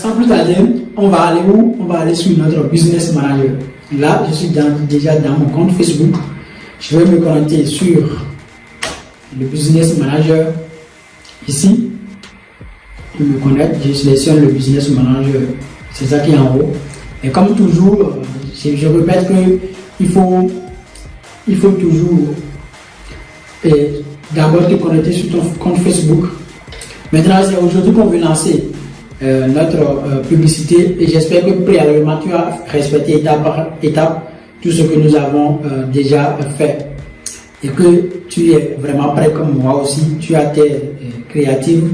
sans plus tarder, on va aller où? On va aller sur notre Business Manager. Là, je suis déjà dans mon compte Facebook. Je vais me connecter sur le Business Manager. Ici, je me connecte, je sélectionne le Business Manager. C'est ça qui est en haut. Et comme toujours, je répète que il faut toujours d'abord te connecter sur ton compte Facebook. Maintenant, c'est aujourd'hui qu'on veut lancer notre publicité et j'espère que préalablement tu as respecté étape par étape tout ce que nous avons déjà fait et que tu es vraiment prêt comme moi aussi. Tu as tes créatives.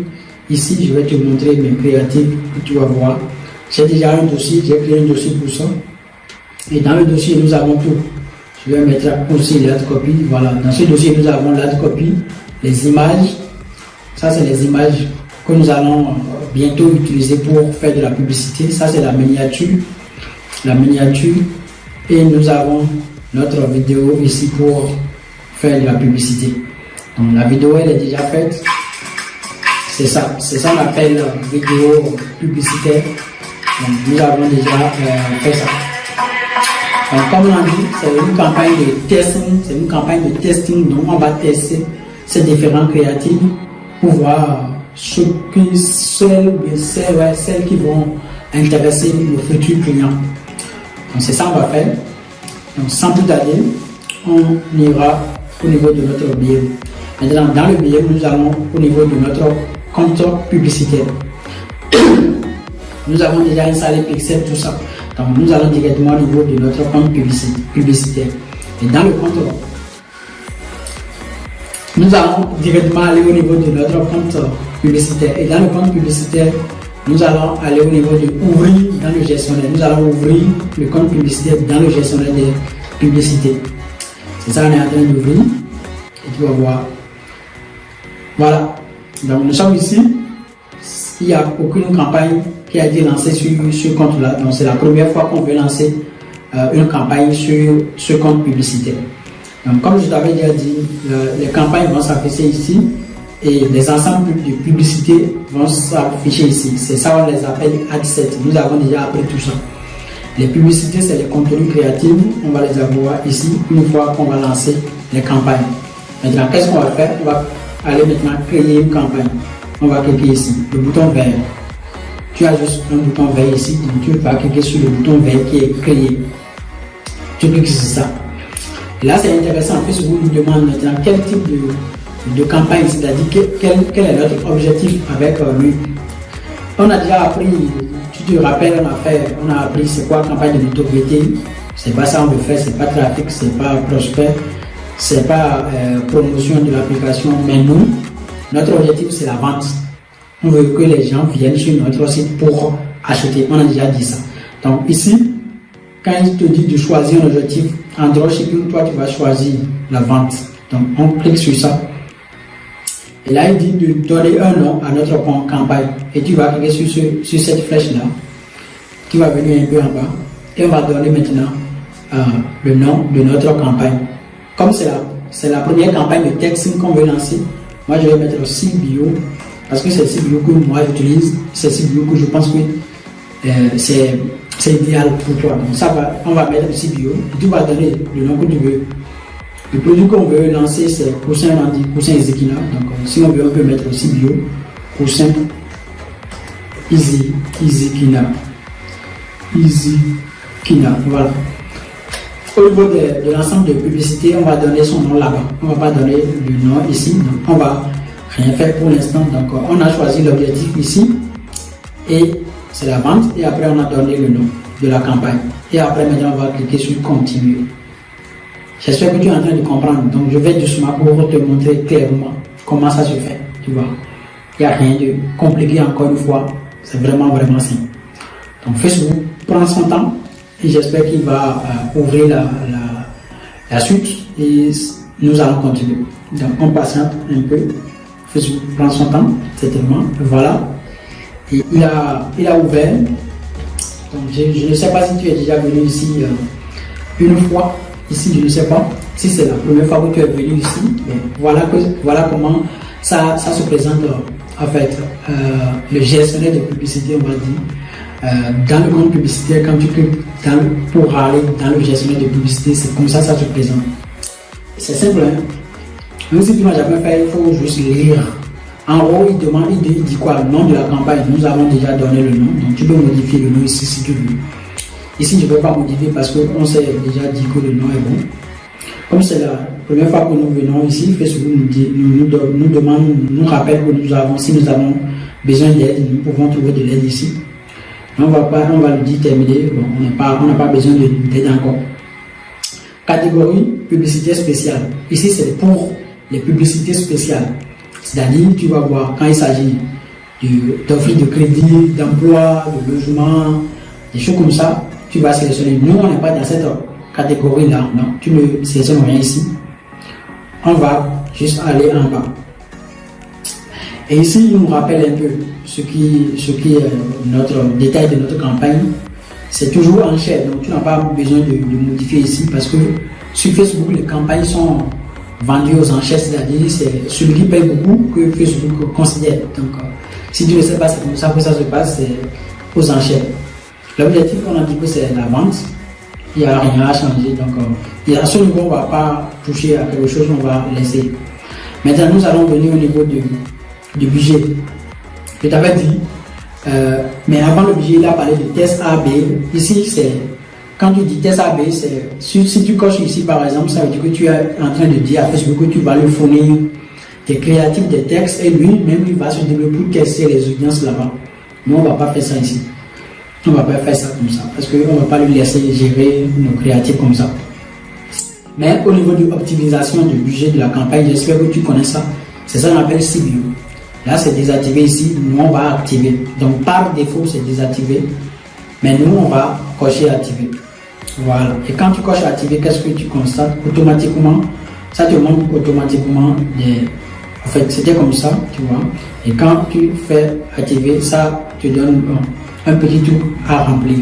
Ici, je vais te montrer mes créatives que tu vas voir. J'ai déjà un dossier, j'ai créé un dossier pour ça. Et dans le dossier, nous avons tout. Je vais mettre aussi l'ad copy. Voilà, dans ce dossier, nous avons l'ad copy, les images. Ça, c'est les images que nous allons bientôt utiliser pour faire de la publicité. Ça, c'est la miniature. La miniature. Et nous avons notre vidéo ici pour faire de la publicité. Donc, la vidéo, elle est déjà faite. C'est ça qu'on appelle vidéo publicitaire. Donc, nous avons déjà fait ça. Donc, comme on a dit, c'est une campagne de testing. C'est une campagne de testing. Donc, on va tester ces différents créatifs pour voir celles qui vont intéresser le futur client. Donc, c'est ça qu'on va faire. Donc, sans plus tarder, on ira au niveau de notre billet. Maintenant, dans le billet, nous allons au niveau de notre compte publicitaire. Nous avons déjà installé Pixel, tout ça. Donc, nous allons directement au niveau de notre compte publicitaire. Et dans le compte, nous allons directement aller au niveau de notre compte publicitaire. Et dans le compte publicitaire, nous allons aller au niveau de ouvrir dans le gestionnaire. Nous allons ouvrir le compte publicitaire dans le gestionnaire des publicités. C'est ça qu'on est en train d'ouvrir. Et tu vas voir. Voilà. Donc, nous sommes ici. Il n'y a aucune campagne qui a été lancée sur ce compte-là. Donc, c'est la première fois qu'on veut lancer une campagne sur ce compte publicitaire. Donc, comme je t'avais déjà dit, les campagnes vont s'afficher ici et les ensembles de publicités vont s'afficher ici. C'est ça, on les appelle adset. Nous avons déjà appris tout ça. Les publicités, c'est les contenus créatifs. On va les avoir ici une fois qu'on va lancer les campagnes. Maintenant, qu'est-ce qu'on va faire? On va aller maintenant créer une campagne. On va cliquer ici, le bouton vert. Tu as juste un bouton vert ici. Donc tu vas cliquer sur le bouton vert qui est créé. Tu cliques sur ça. Et là, c'est intéressant. Facebook nous demande maintenant quel type de campagne, c'est-à-dire quel est notre objectif avec lui. On a déjà appris, tu te rappelles, on a appris c'est quoi campagne de notoriété. C'est pas ça qu'on veut faire, c'est pas trafic, c'est pas prospect, c'est pas promotion de l'application. Mais nous, notre objectif c'est la vente. On veut que les gens viennent sur notre site pour acheter. On a déjà dit ça. Donc ici, quand il te dit de choisir un objectif en dropshipping, toi tu vas choisir la vente. Donc on clique sur ça. Et là il dit de donner un nom à notre campagne. Et tu vas cliquer sur cette flèche là. Tu vas venir un peu en bas. Et on va donner maintenant le nom de notre campagne. Comme c'est la première campagne de texting qu'on veut lancer, moi je vais mettre CBO. Parce que c'est CBO que moi j'utilise. C'est CBO que je pense que c'est idéal pour toi. Donc ça va, on va mettre le CBO. Et tu vas donner le nom que tu veux. Le produit qu'on veut lancer, c'est coussin, on dit coussin Ezekina. Donc si on veut, on peut mettre aussi bio, coussin Ezekina. Voilà. Au niveau de l'ensemble de publicité, on va donner son nom là-bas. On ne va pas donner le nom ici. Donc on va rien faire pour l'instant. Donc on a choisi l'objectif ici. Et c'est la vente. Et après, on a donné le nom de la campagne. Et après, maintenant, on va cliquer sur continuer. J'espère que tu es en train de comprendre. Donc, je vais doucement pour te montrer clairement comment ça se fait. Tu vois, il n'y a rien de compliqué encore une fois. C'est vraiment, vraiment simple. Donc, Facebook prend son temps et j'espère qu'il va ouvrir la suite et nous allons continuer. Donc, on patiente un peu. Facebook prend son temps, certainement. Voilà. Et il a ouvert. Donc, je ne sais pas si tu es déjà venu ici une fois. Ici, je ne sais pas si c'est la première fois que tu es venu ici, mais voilà comment ça se présente en fait. Le gestionnaire de publicité, on va dire. dans le compte publicitaire, quand tu cliques pour aller dans le gestionnaire de publicité, c'est comme ça que ça se présente. C'est simple, hein? Même si tu n'as jamais fait, il faut juste lire. En gros, il dit quoi? Le nom de la campagne, nous avons déjà donné le nom, donc tu peux modifier le nom ici si tu veux. Ici, je ne vais pas modifier parce qu'on s'est déjà dit que le nom est bon. Comme c'est la première fois que nous venons ici, Facebook nous demande, nous rappelle que si nous avons besoin d'aide, nous pouvons trouver de l'aide ici. On va lui dire terminé, bon, on n'a pas besoin d'aide encore. Catégorie publicité spéciale. Ici, c'est pour les publicités spéciales. C'est-à-dire, tu vas voir quand il s'agit d'offres de crédit, d'emploi, de logement, des choses comme ça, tu vas sélectionner. Nous, on n'est pas dans cette catégorie-là, non, tu ne sélectionnes rien ici. On va juste aller en bas. Et ici, il nous rappelle un peu ce qui est notre détail de notre campagne. C'est toujours en chaîne, donc tu n'as pas besoin de modifier ici parce que sur Facebook, les campagnes sont vendues aux enchères, c'est-à-dire c'est celui qui paye beaucoup que Facebook considère. Donc, si tu ne sais pas, c'est comme ça que ça se passe, c'est aux enchères. L'objectif, on a dit que c'est la vente. Il n'y a rien à changer. Donc, à ce niveau, on ne va pas toucher à quelque chose, on va laisser. Maintenant, nous allons venir au niveau du budget. Je t'avais dit, mais avant le budget, il a parlé de test A/B. Ici, c'est quand tu dis test A/B, c'est si tu coches ici par exemple, ça veut dire que tu es en train de dire à Facebook que tu vas lui fournir des créatifs, des textes, et lui-même il va se développer pour tester les audiences là-bas. Nous, on ne va pas faire ça ici. On ne va pas faire ça comme ça parce qu'on ne va pas lui laisser gérer nos créatifs comme ça. Mais au niveau de l'optimisation du budget de la campagne, j'espère que tu connais ça. C'est ça qu'on appelle CBO. Là, c'est désactivé ici. Nous, on va activer. Donc, par défaut, c'est désactivé. Mais nous, on va cocher activer. Voilà. Et quand tu coches activer, qu'est-ce que tu constates? Automatiquement, ça te montre automatiquement En fait, c'était comme ça, tu vois. Et quand tu fais activer, ça te donne un petit truc à remplir.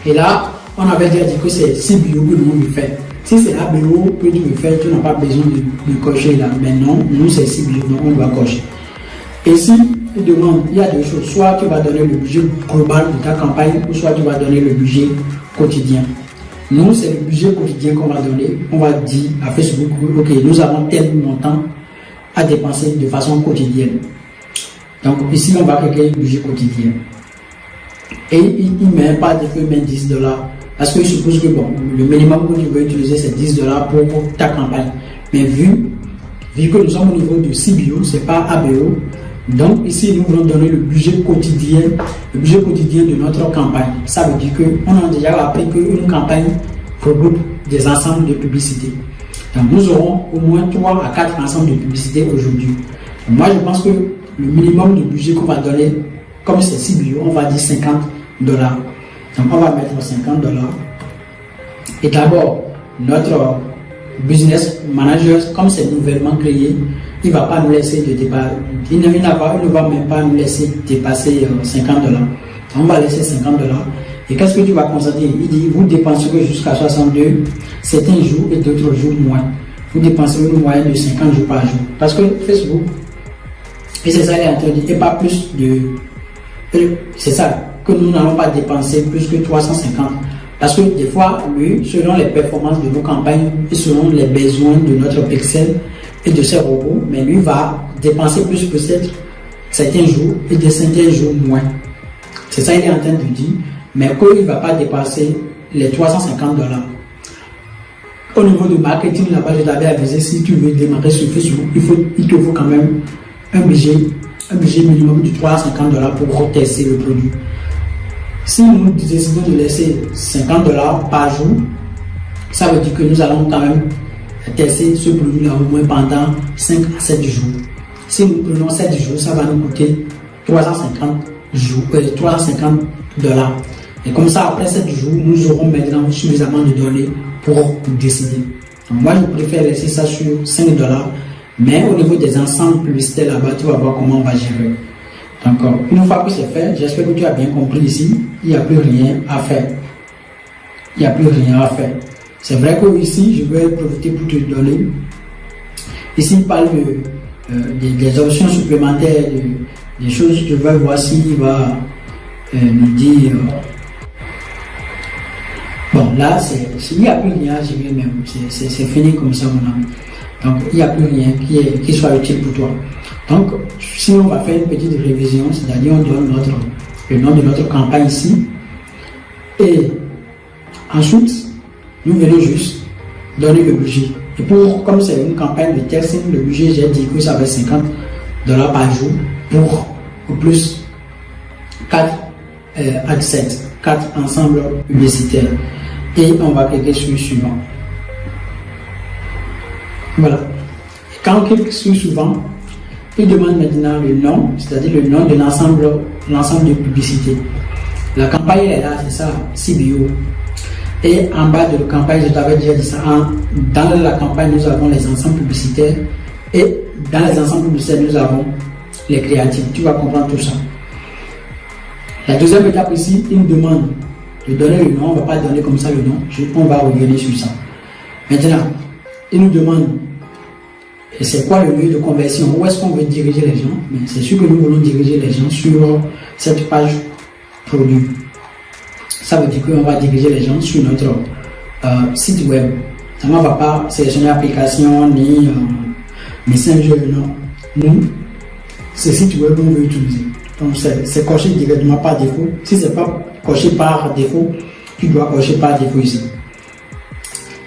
Et là, on avait déjà dit que c'est CBO que nous lui fait. Si c'est ABO que tu veux faire, tu n'as pas besoin de cocher là. Mais non, nous c'est CBO, donc on doit cocher. Et si tu demandes, il y a deux choses. Soit tu vas donner le budget global de ta campagne, ou soit tu vas donner le budget quotidien. Nous, c'est le budget quotidien qu'on va donner. On va dire à Facebook, ok, nous avons tel montant à dépenser de façon quotidienne. Donc ici, on va créer le budget quotidien. Et il ne met pas de feu, mais $10. Parce qu'il suppose que bon, le minimum que tu veux utiliser, c'est $10 pour ta campagne. Mais vu que nous sommes au niveau de CBO, ce n'est pas ABO. Donc ici, nous voulons donner le budget quotidien de notre campagne. Ça veut dire qu'on a déjà appris qu'une campagne regroupe des ensembles de publicités. Donc nous aurons au moins 3 à 4 ensembles de publicités aujourd'hui. Moi, je pense que le minimum de budget qu'on va donner, comme c'est CBO, on va dire $50. Donc on va mettre $50. Et d'abord, notre business manager, comme c'est nouvellement créé, il ne va pas nous laisser il ne va même pas nous laisser dépasser $50. On va laisser $50. Et qu'est-ce que tu vas constater? Il dit, vous dépenserez jusqu'à 62 certains jours et d'autres jours moins. Vous dépenserez une moyenne de 50 jours par jour. Parce que Facebook, et c'est ça qu'il est en train de dire, et pas plus c'est ça, que nous n'allons pas dépenser plus que 350. Parce que des fois, lui, selon les performances de nos campagnes et selon les besoins de notre pixel et de ses robots, mais lui va dépenser plus peut-être certains jours et de certains jours moins. C'est ça qu'il est en train de dire, mais qu'il ne va pas dépasser les $350. Au niveau du marketing, là-bas, je t'avais avisé, si tu veux démarrer sur Facebook, il te faut quand même un budget minimum de $350 pour tester le produit. Si nous décidons de laisser $50 par jour, ça veut dire que nous allons quand même tester ce produit-là au moins pendant 5 à 7 jours. Si nous prenons 7 jours, ça va nous coûter $350. Et comme ça, après 7 jours, nous aurons maintenant suffisamment de données pour décider. Donc moi, je préfère laisser ça sur $5. Mais au niveau des ensembles publicitaires là-bas, tu vas voir comment on va gérer. Donc, une fois que c'est fait, j'espère que tu as bien compris ici, il n'y a plus rien à faire. Il n'y a plus rien à faire. C'est vrai que ici, je vais profiter pour te donner. Ici, il parle des options supplémentaires, des choses que je vais voir s'il va nous dit bon là il n'y a plus rien, je vais même, c'est fini comme ça mon ami. Donc il n'y a plus rien qui soit utile pour toi. Donc si on va faire une petite révision, c'est-à-dire on donne le nom de notre campagne ici, et ensuite nous venons juste donner le budget. Et comme c'est une campagne de testing, le budget, j'ai dit que ça va être $50 par jour pour au plus 4 adsets, 4 ensembles publicitaires. Et on va cliquer sur le suivant. Voilà. Et quand on clique sur suivant, il demande maintenant le nom, c'est-à-dire le nom de l'ensemble de publicités. La campagne est là, c'est ça, CBO. Et en bas de la campagne, je t'avais déjà dit ça, dans la campagne, nous avons les ensembles publicitaires. Et dans les ensembles publicitaires, nous avons les créatifs. Tu vas comprendre tout ça. La deuxième étape ici, il nous demande de donner le nom. On ne va pas donner comme ça le nom. On va revenir sur ça. Maintenant, il nous demande c'est quoi le lieu de conversion, où est-ce qu'on veut diriger les gens. Mais c'est sûr que nous voulons diriger les gens sur cette page produit. Ça veut dire qu'on va diriger les gens sur notre site web. Ça ne va pas sélectionner application ni Messenger, non. Nous, c'est site web qu'on veut utiliser. Donc c'est coché directement par défaut. Si ce n'est pas coché par défaut, tu dois cocher par défaut ici.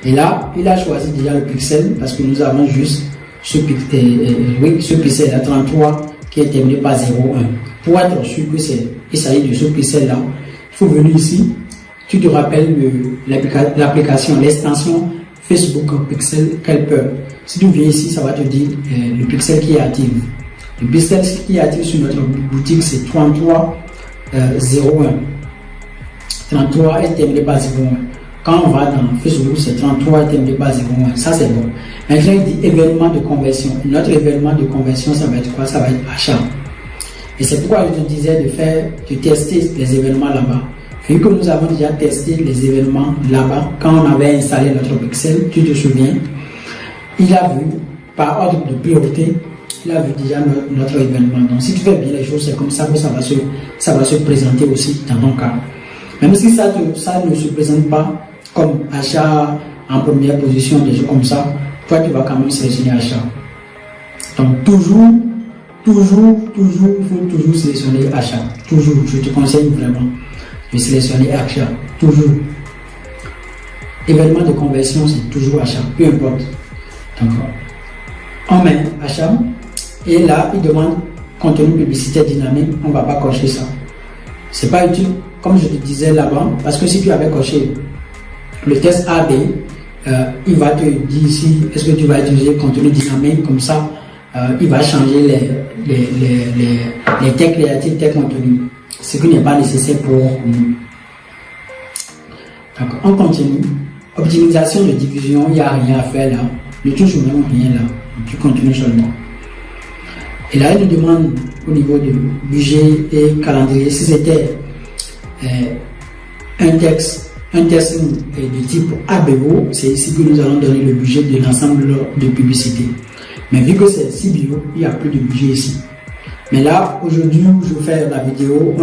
Et là, il a choisi déjà le pixel parce que nous avons juste ce pixel là 33 qui est terminé par 0,1. Pour être sûr que il s'agit de ce pixel là, il faut venir ici. Tu te rappelles l'application, l'extension Facebook Pixel Helper. Si tu viens ici, ça va te dire le pixel qui est actif. Le pixel qui est actif sur notre boutique, c'est 33,01. 33 est terminé par 0,1. Quand on va dans Facebook, c'est 33 et terminé par 0,1. Ça, c'est bon. Maintenant, il dit événement de conversion. Notre événement de conversion, ça va être quoi? Ça va être achat. Et c'est pourquoi je te disais de tester les événements là-bas. Vu que nous avons déjà testé les événements là-bas, quand on avait installé notre pixel, tu te souviens, il a vu, par ordre de priorité, il a vu déjà notre événement. Donc, si tu fais bien les choses, c'est comme ça que ça va se présenter aussi dans ton cas. Même si ça ne se présente pas comme achat en première position, des choses comme ça, toi, tu vas quand même sélectionner achat. Donc, toujours, il faut toujours sélectionner achat. Toujours, je te conseille vraiment de sélectionner achat. Toujours. Événement de conversion, c'est toujours achat, peu importe. Donc, on met achat et là, il demande contenu publicitaire dynamique. On ne va pas cocher ça. C'est pas utile, comme je te disais là-bas, parce que si tu avais coché le test AB, il va te dire ici, est-ce que tu vas utiliser contenu dynamique, comme ça, il va changer les textes créatifs, tes contenus, ce qui n'est pas nécessaire pour nous. Donc, on continue. Optimisation de diffusion, il n'y a rien à faire là. Ne touche même rien là. Tu continues seulement. Et là, il nous demande au niveau du budget et calendrier, si c'était un texte de type ABO, c'est ici que nous allons donner le budget de l'ensemble de publicité. Mais vu que c'est CBO, il n'y a plus de budget ici. Mais là, aujourd'hui, où je fais la vidéo,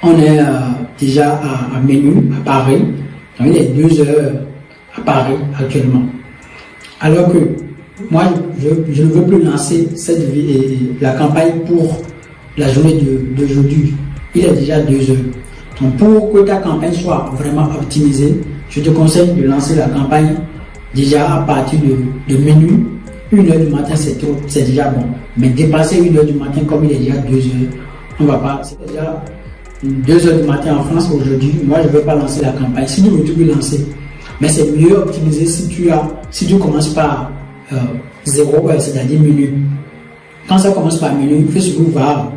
on est déjà à menu, à Paris. Donc, il est 2 heures à Paris actuellement. Alors que moi, je ne veux plus lancer la campagne pour la journée d'aujourd'hui. Il est déjà 2 heures. Donc, pour que ta campagne soit vraiment optimisée, je te conseille de lancer la campagne déjà à partir de minuit. 1 heure du matin, c'est déjà bon. Mais dépasser 1 heure du matin, comme il est déjà 2 heures, on ne va pas. C'est déjà 2 heures du matin en France aujourd'hui. Moi, je ne vais pas lancer la campagne. Si tu veux, tu peux lancer. Mais c'est mieux optimiser si tu commences par 0 heure, c'est-à-dire minuit. Quand ça commence par minuit, Facebook va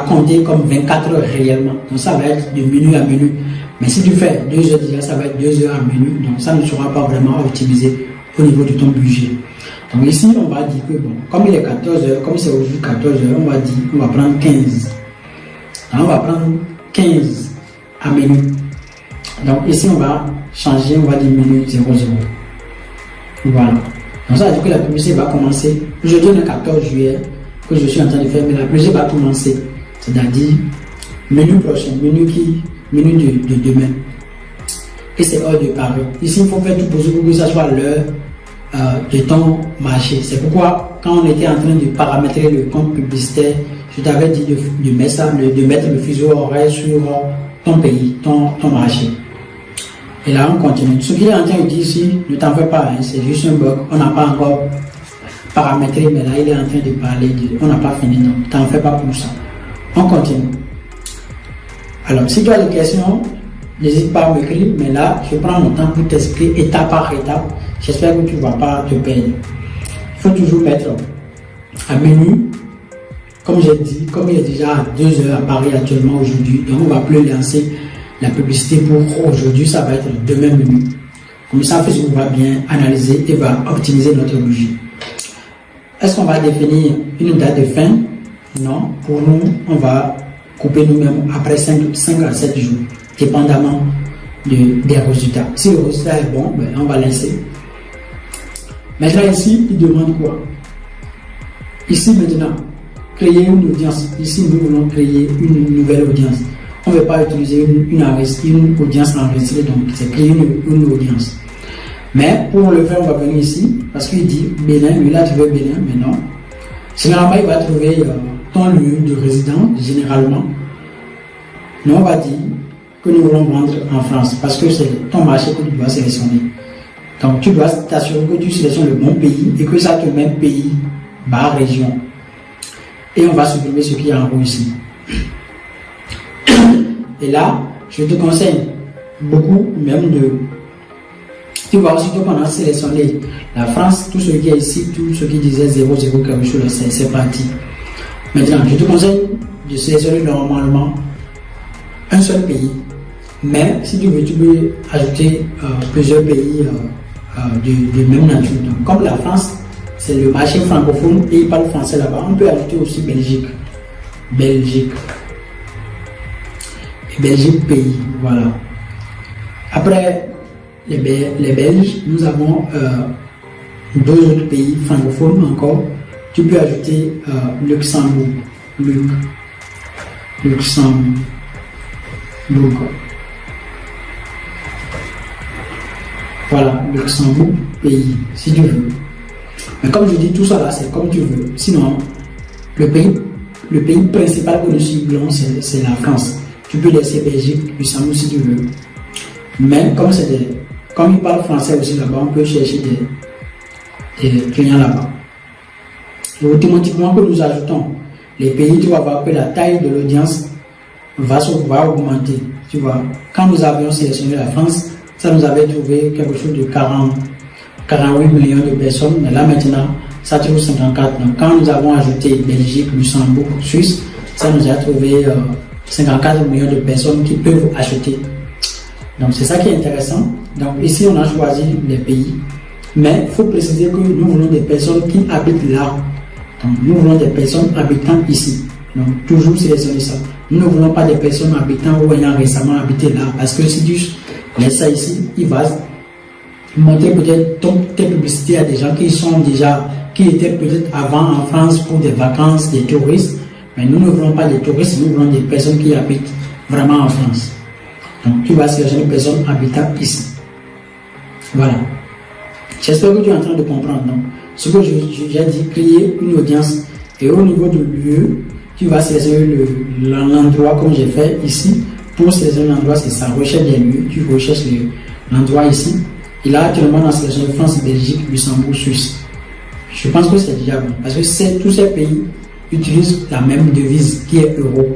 compter comme 24 heures réellement. Donc ça va être de minuit à minuit. Mais si tu fais 2 heures déjà, ça va être 2 heures à minuit. Donc ça ne sera pas vraiment optimisé au niveau de ton budget. Donc ici, on va dire que bon, comme il est 14 heures, comme c'est aujourd'hui 14 heures, on va prendre 15. Alors on va prendre 15 à minuit. Donc ici, on va changer, on va diminuer 0,0. Voilà. Donc ça veut dire que la publicité va commencer. Aujourd'hui, le 14 juillet, que je suis en train de faire, mais la publicité va commencer. C'est-à-dire Menu prochain, menu de demain. Et c'est heure de Paris. Ici, il faut faire tout pour que ça soit l'heure de ton marché. C'est pourquoi, quand on était en train de paramétrer le compte publicitaire, je t'avais dit de mettre le fuseau horaire sur ton pays, ton marché. Et là, on continue. Ce qu'il est en train de dire ici, ne t'en fais pas, hein, c'est juste un bug. On n'a pas encore paramétré, mais là, il est en train de parler. On n'a pas fini, donc t'en fais pas pour ça. On continue. Alors, si tu as des questions, n'hésite pas à m'écrire, mais là, je prends mon temps pour t'expliquer étape par étape. J'espère que tu ne vas pas te perdre. Il faut toujours mettre un menu. Comme j'ai dit, comme il est déjà 2 heures à Paris actuellement aujourd'hui, donc on ne va plus lancer la publicité pour aujourd'hui, ça va être le demain menu. Comme ça, Facebook va bien analyser et va optimiser notre budget. Est-ce qu'on va définir une date de fin? Non. Pour nous, on va couper nous-mêmes après 5 à 7 jours, dépendamment des résultats. Si le résultat est bon, ben, on va laisser. Maintenant ici, il demande quoi? Ici maintenant, créer une audience. Ici, nous voulons créer une nouvelle audience. On ne veut pas utiliser une audience enregistrée, donc c'est créer une audience. Mais pour le faire, on va venir ici, parce qu'il dit Bénin, lui il a trouvé Bénin, mais non. Généralement, il va trouver ton lieu de résidence, généralement. Nous, on va dire que nous voulons vendre en France, parce que c'est ton marché que tu dois sélectionner. Donc, tu dois t'assurer que tu sélectionnes le bon pays et que ça te met pays, barre région. Et on va supprimer ce qui est en haut ici. Et là, je te conseille beaucoup même de... Tu vois aussi qu'on a sélectionné la France, tout ce qui est ici, tout ce qui disait 0, 0 quelque chose, c'est parti. Maintenant, je te conseille de sélectionner normalement un seul pays. Mais si tu veux, tu peux ajouter plusieurs pays de même nature. Donc, comme la France, c'est le marché francophone et ils parlent français là-bas, on peut ajouter aussi Belgique. Belgique. Et Belgique pays, voilà. Après les Belges, nous avons 2 autres pays francophones encore. Tu peux ajouter Luxembourg. Luxembourg. Voilà, Luxembourg, pays, si tu veux. Mais comme je dis, tout ça là, c'est comme tu veux. Sinon, le pays principal que nous ciblons, c'est la France. Tu peux laisser Belgique, Luxembourg si tu veux. Mais comme ils parlent français aussi là-bas, on peut chercher des clients là-bas. Et automatiquement que nous ajoutons les pays, tu vas voir que la taille de l'audience va augmenter. Tu vois, quand nous avions sélectionné la France, ça nous avait trouvé quelque chose de 48 millions de personnes, mais là maintenant, ça trouve 54. Donc quand nous avons ajouté Belgique, Luxembourg, Suisse, ça nous a trouvé 54 millions de personnes qui peuvent acheter. Donc c'est ça qui est intéressant. Donc ici on a choisi les pays, mais il faut préciser que nous voulons des personnes qui habitent là. Donc nous voulons des personnes habitant ici. Donc toujours sélectionner ça. Nous ne voulons pas des personnes habitant ou ayant récemment habité là, parce que si tu laisses ça ici, il va montrer peut-être tes publicités à des gens qui étaient peut-être avant en France pour des vacances, des touristes. Mais nous ne voulons pas des touristes, nous voulons des personnes qui habitent vraiment en France. Donc tu vas sélectionner des personnes habitant ici. Voilà. J'espère que tu es en train de comprendre. Donc, ce que j'ai dit, créer une audience. Et au niveau du lieu, tu vas sélectionner l'endroit comme j'ai fait ici. Pour sélectionner l'endroit, c'est ça. Recherche des lieux. Tu recherches l'endroit ici. Et là, actuellement, on a sélectionné France, Belgique, Luxembourg, Suisse. Je pense que c'est déjà bon. Parce que tous ces pays utilisent la même devise qui est euro.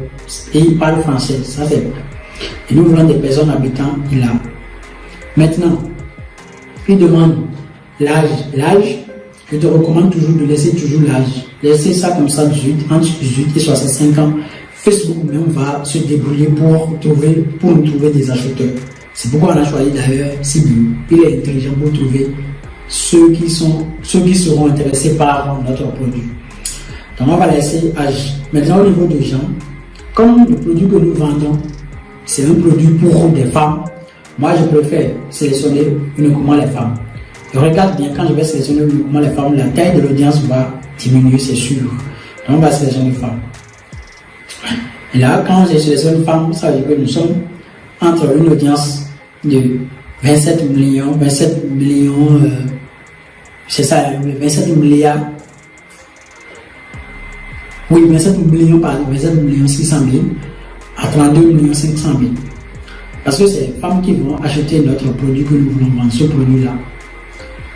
Et ils parlent français. Ça, c'est bon. Et nous voulons des personnes habitant là. Maintenant, il demande l'âge. L'âge, je te recommande toujours de laisser toujours l'âge. Laissez ça comme ça, entre 18 et 65 ans. Facebook même va se débrouiller pour nous trouver des acheteurs. C'est pourquoi on a choisi d'ailleurs Sibu. Il est intelligent pour trouver ceux qui seront intéressés par notre produit. Donc on va laisser âge. Maintenant au niveau des gens, comme le produit que nous vendons, c'est un produit pour des femmes, moi je préfère sélectionner uniquement les femmes. Et regarde bien, quand je vais sélectionner uniquement les femmes, la taille de l'audience va diminuer, c'est sûr. Donc on va sélectionner les femmes. Et là, quand j'ai sélectionné une femme, ça veut dire que nous sommes entre une audience de 27 millions, c'est ça, 27 milliards. Oui, 27 millions, pardon, 27 millions 600 000 à 32 millions 500 000. Parce que c'est les femmes qui vont acheter notre produit que nous voulons vendre, ce produit-là.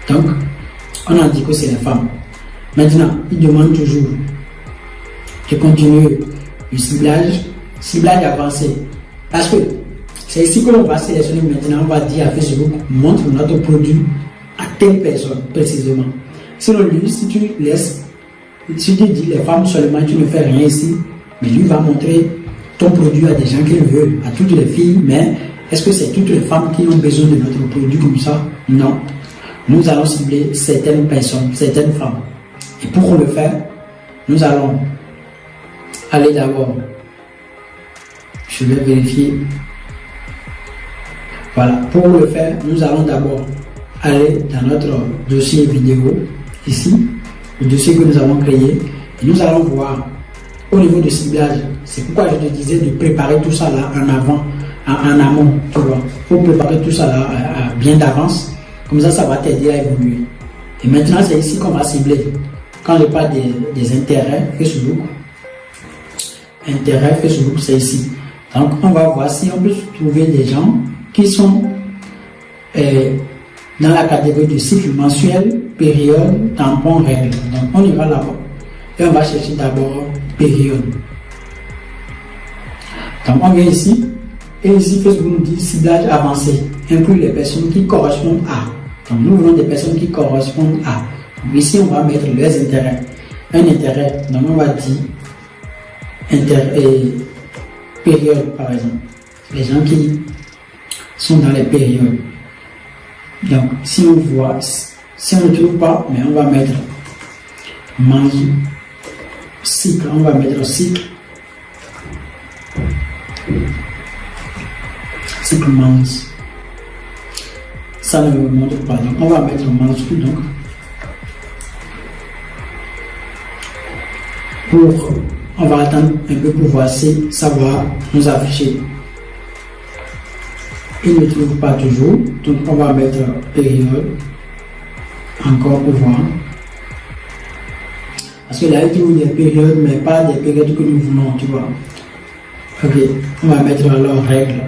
Donc, on a dit que c'est les femmes. Maintenant, ils demandent toujours de continuer le ciblage avancé. Parce que c'est ici que l'on va sélectionner maintenant, on va dire à Facebook, montre notre produit à telle personne précisément. Sinon, lui, si tu dis les femmes seulement, tu ne fais rien ici, mais lui va montrer ton produit à des gens qu'il veut, à toutes les filles, mais est-ce que c'est toutes les femmes qui ont besoin de notre produit comme ça? Non. Nous allons cibler certaines personnes, certaines femmes. Et pour le faire, nous allons aller d'abord, je vais vérifier. Voilà, pour le faire, nous allons d'abord aller dans notre dossier vidéo, ici, le dossier que nous avons créé, et nous allons voir au niveau du ciblage. C'est pourquoi je te disais de préparer tout ça là en avant, en amont, tu vois. Il faut préparer tout ça là bien d'avance, comme ça, ça va t'aider à évoluer. Et maintenant, c'est ici qu'on va cibler. Quand je parle des intérêts Facebook, c'est ici. Donc, on va voir si on peut trouver des gens qui sont dans la catégorie du cycle mensuel, période, tampon, règle. Donc, on ira là-bas. Et on va chercher d'abord période. Donc, on vient ici. Et ici, Facebook nous dit ciblage avancé. Inclut les personnes qui correspondent à. Donc, nous voulons des personnes qui correspondent à. Donc, ici, on va mettre les intérêts. Un intérêt. Donc, on va dire période, par exemple. Les gens qui sont dans les périodes. Donc, si on voit, si on ne trouve pas, mais on va mettre cycle, on va mettre cycle month. Ça ne me montre pas, donc on va mettre month, donc on va attendre un peu pour voir si ça va nous afficher. Il ne trouve pas toujours, donc on va mettre période encore pour voir. Parce que là, il trouve des périodes, mais pas des périodes que nous voulons, tu vois. Ok, on va mettre alors règle.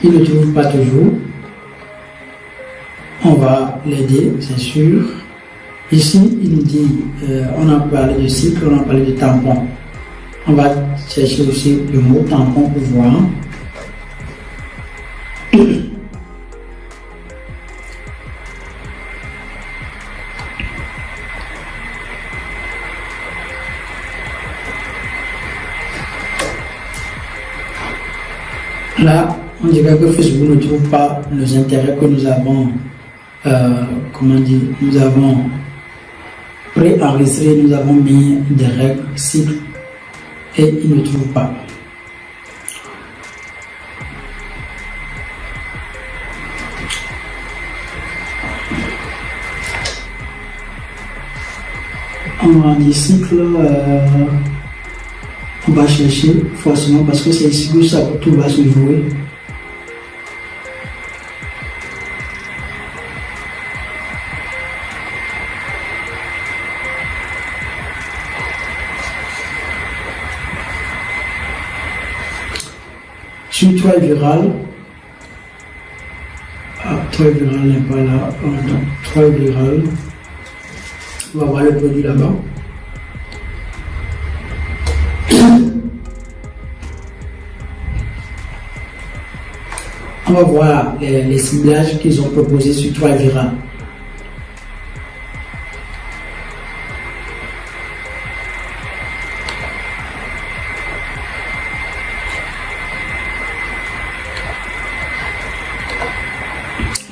Il ne trouve pas toujours. On va l'aider, c'est sûr. Ici, il nous dit, on a parlé de cycle, on a parlé de tampon. On va chercher aussi le mot tampon pour voir. Là, on dirait que Facebook ne trouve pas les intérêts que nous avons, nous avons préenregistré, nous avons mis des règles, cycles, et il ne trouve pas. On va dire cycle, on va chercher forcément parce que c'est ici que ça, tout va se jouer. Sur toile virale, toile virale n'est pas là, toile virale, on va voir le produit là-bas. On va voir les ciblages qu'ils ont proposés sur toile virale.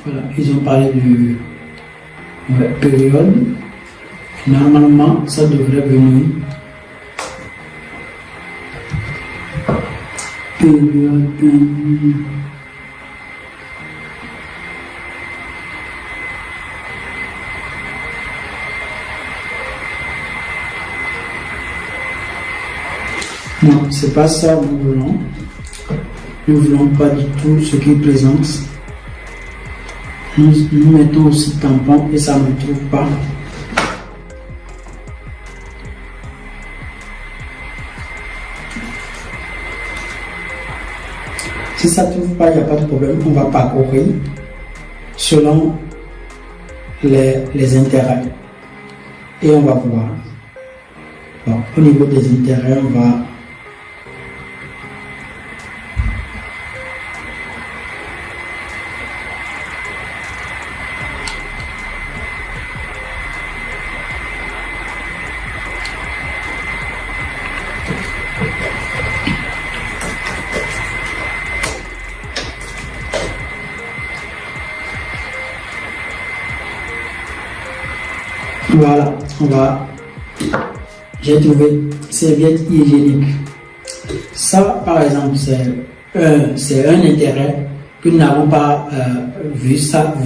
Voilà, ils ont parlé de période. Normalement, ça devrait venir. Période. Non, c'est pas ça que nous voulons. Nous ne voulons pas du tout ce qui présente. Nous mettons aussi tampon et ça ne trouve pas. Si ça ne trouve pas, il n'y a pas de problème. On va parcourir selon les intérêts. Et on va voir. Bon, au niveau des intérêts, on va voilà, j'ai trouvé serviette hygiénique. Ça, par exemple, c'est un intérêt que nous n'avons pas vu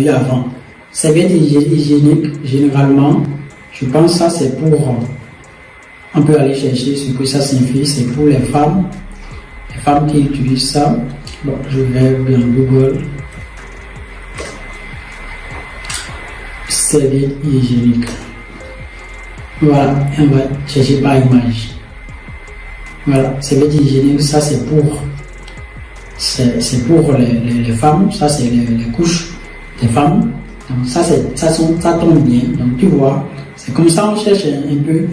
avant. Serviette hygiénique, généralement, je pense que ça c'est pour, on peut aller chercher ce que ça signifie, c'est pour les femmes qui utilisent ça. Bon, je vais dans Google. Serviette hygiénique. Voilà, on va chercher par image. Voilà, serviette hygiénique, ça c'est pour les femmes, ça c'est les couches des femmes. Donc ça tombe bien. Donc tu vois, c'est comme ça on cherche un peu.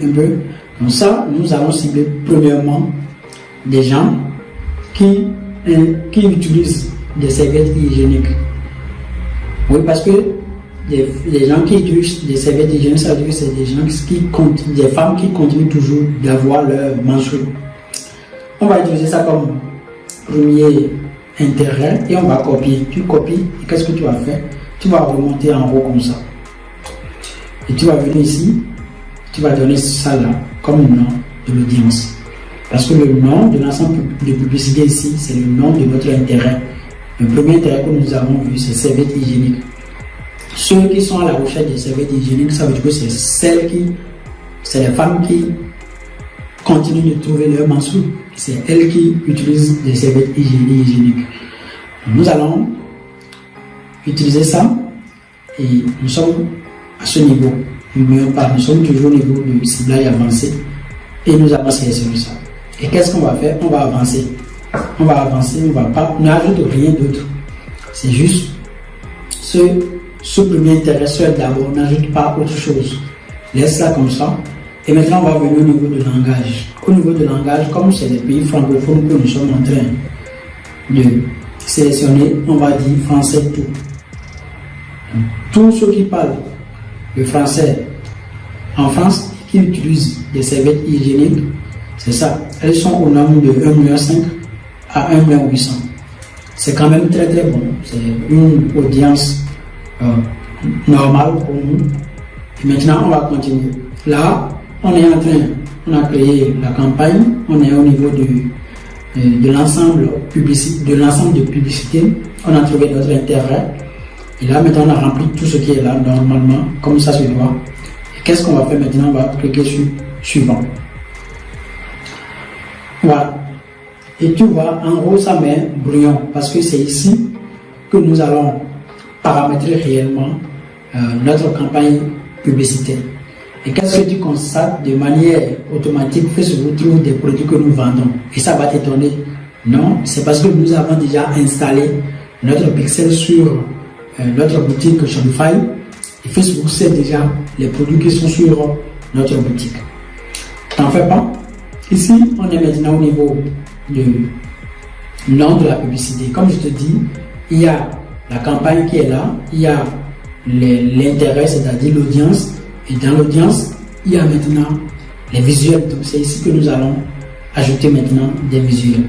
Donc ça, nous allons cibler premièrement des gens qui utilisent des serviettes hygiéniques. Oui, parce que les gens qui utilisent des serviettes hygiéniques, ça veut dire que c'est des femmes qui continuent toujours d'avoir leur menstrues. On va utiliser ça comme premier intérêt et on va copier. Tu copies, et qu'est-ce que tu vas faire? Tu vas remonter en haut comme ça. Et tu vas venir ici, tu vas donner ça là comme nom de l'audience. Parce que le nom de l'ensemble de publicité ici, c'est le nom de notre intérêt. Le premier intérêt que nous avons vu, c'est serviettes hygiéniques. Ceux qui sont à la recherche des serviettes hygiéniques, ça veut dire que c'est les femmes qui continuent de trouver leur menstrues. C'est elles qui utilisent des serviettes hygiéniques. Nous allons utiliser ça et nous sommes à ce niveau. Nous sommes toujours au niveau de ciblage avancé et nous avons sélectionné ça. Et qu'est-ce qu'on va faire? On va avancer. On n'ajoute rien d'autre. C'est juste ce premier intérêt seul d'abord, on n'ajoute pas autre chose. Laisse ça comme ça. Et maintenant, on va venir au niveau de langage. Au niveau de langage, comme c'est les pays francophones que nous sommes en train de sélectionner, on va dire français tout. Donc, tous ceux qui parlent le français en France, qui utilisent des serviettes hygiéniques, c'est ça. Elles sont au nombre de 1,5 million à 1,8 million. C'est quand même très très bon. C'est une audience normale pour nous. Et maintenant, on va continuer. Là, on a créé la campagne, on est au niveau de l'ensemble de publicité, on a trouvé notre intérêt. Et là, maintenant, on a rempli tout ce qui est là, normalement, comme ça se doit. Et qu'est-ce qu'on va faire maintenant? On va cliquer sur suivant. Voilà. Et tu vois, en gros, ça met brouillon, parce que c'est ici que nous allons paramétrer réellement notre campagne publicitaire. Et qu'est-ce que tu constates? De manière automatique, Facebook trouve des produits que nous vendons. Et ça va t'étonner. Non, c'est parce que nous avons déjà installé notre pixel sur notre boutique Shopify. Et Facebook sait déjà les produits qui sont sur notre boutique. T'en fais pas. Ici, on est maintenant au niveau du nom de la publicité. Comme je te dis, il y a la campagne qui est là, il y a l'intérêt, c'est-à-dire l'audience. Et dans l'audience, il y a maintenant les visuels. Donc c'est ici que nous allons ajouter maintenant des visuels.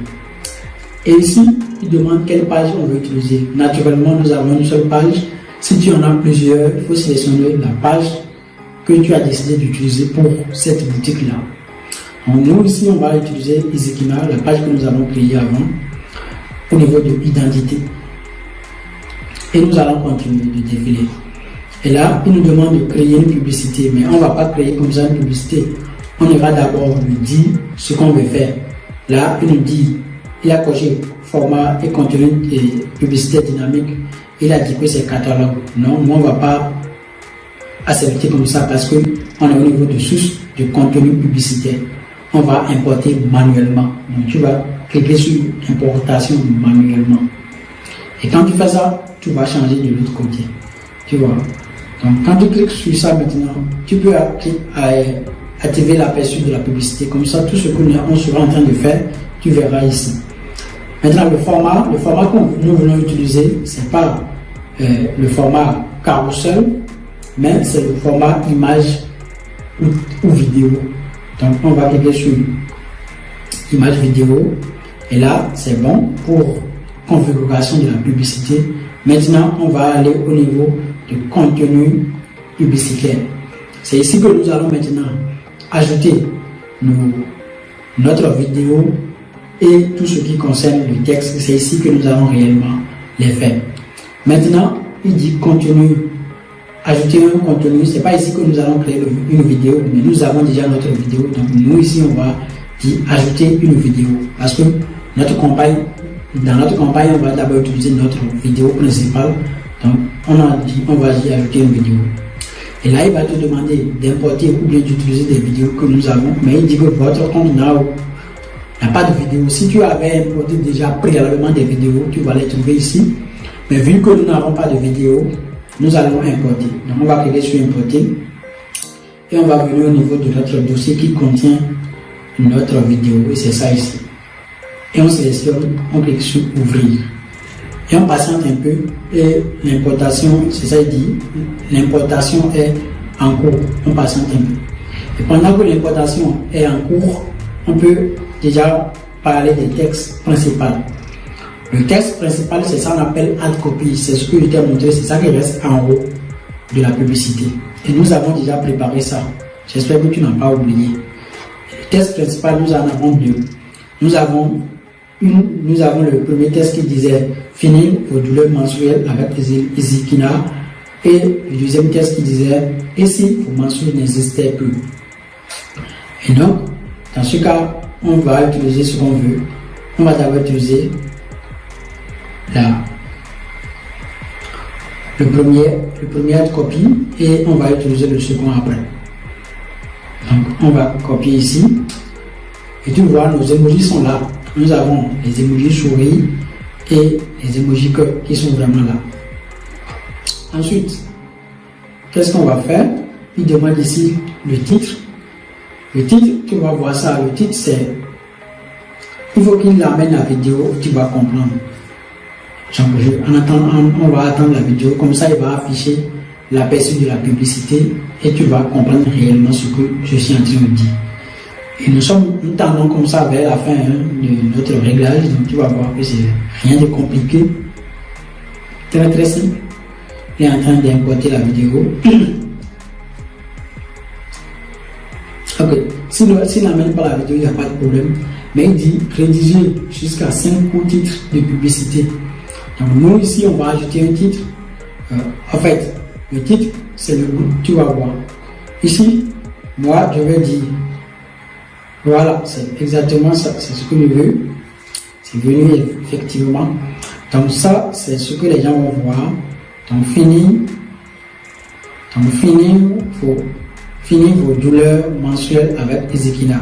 Et ici, il demande quelle page on veut utiliser. Naturellement, nous avons une seule page. Si tu en as plusieurs, il faut sélectionner la page que tu as décidé d'utiliser pour cette boutique-là. Donc nous ici, on va utiliser Easykina, la page que nous avons créée avant, au niveau de l'identité. Et nous allons continuer de défiler. Et là, il nous demande de créer une publicité, mais on ne va pas créer comme ça une publicité. On ira d'abord lui dire ce qu'on veut faire. Là, il nous dit, il a coché format et contenu et publicité dynamique. Il a dit que c'est catalogue. Non, nous on ne va pas accepter comme ça parce qu'on est au niveau de source de contenu publicitaire. On va importer manuellement. Donc tu vas cliquer sur importation manuellement. Et quand tu fais ça, tu vas changer de l'autre côté. Tu vois. Donc quand tu cliques sur ça maintenant, tu peux activer l'aperçu de la publicité. Comme ça, tout ce que on sera en train de faire, tu verras ici. Maintenant, le format que nous voulons utiliser, ce n'est pas le format carousel, mais c'est le format image ou vidéo. Donc, on va cliquer sur image vidéo. Et là, c'est bon pour configuration de la publicité. Maintenant, on va aller au niveau de contenu publicitaire. C'est ici que nous allons maintenant ajouter notre vidéo et tout ce qui concerne le texte. C'est ici que nous allons réellement les faire. Maintenant, il dit contenu. Ajouter un contenu, c'est pas ici que nous allons créer une vidéo, mais nous avons déjà notre vidéo. Donc nous ici, on va dire ajouter une vidéo. Parce que dans notre campagne, on va d'abord utiliser notre vidéo principale. Donc on va dire ajouter une vidéo. Et là, il va te demander d'importer ou bien d'utiliser des vidéos que nous avons. Mais il dit que votre compte n'a pas de vidéo. Si tu avais importé déjà préalablement des vidéos, tu vas les trouver ici. Mais vu que nous n'avons pas de vidéo, nous allons importer. Donc on va cliquer sur importer. Et on va venir au niveau de notre dossier qui contient notre vidéo. Et c'est ça ici. Et on sélectionne, on clique sur ouvrir. Et on patiente un peu. Et l'importation, c'est ça il dit, l'importation est en cours. On patiente un peu. Et pendant que l'importation est en cours, on peut déjà parler des textes principaux. Le texte principal, c'est ça qu'on appelle ad copy. C'est ce que je t'ai montré, c'est ça qui reste en haut de la publicité. Et nous avons déjà préparé ça. J'espère que tu n'as pas oublié. Le texte principal, nous en avons deux. Nous avons le premier texte qui disait finir vos douleurs menstruelles avec Ezekiel. Et le deuxième texte qui disait et si vos menstrues n'existaient plus. Et donc, dans ce cas, on va utiliser ce qu'on veut. On va d'abord utiliser le premier ad copy et on va utiliser le second après. Donc on va copier ici et tu vois nos emojis sont là. Nous avons les emojis souris et les emojis cœur qui sont vraiment là. Ensuite, qu'est-ce qu'on va faire? Il demande ici le titre. Le titre, tu vas voir ça. Le titre c'est, il faut qu'il amène la vidéo, tu vas comprendre. En attendant, on va attendre la vidéo, comme ça il va afficher l'aperçu de la publicité et tu vas comprendre réellement ce que je suis en train de dire. Et nous tendons comme ça vers la fin de notre réglage, donc tu vas voir que c'est rien de compliqué, très très simple. Il est en train d'importer la vidéo. Ok, s'il n'amène pas la vidéo, il n'y a pas de problème, mais il dit rédiger jusqu'à 5 courts titres de publicité. Donc nous ici on va ajouter un titre. En fait, le titre c'est le goût, tu vas voir. Ici, moi je vais dire, voilà, c'est exactement ça, c'est ce que je veux. C'est venu effectivement. Donc ça, c'est ce que les gens vont voir. Donc finir vos douleurs mensuelles avec Ezekiel.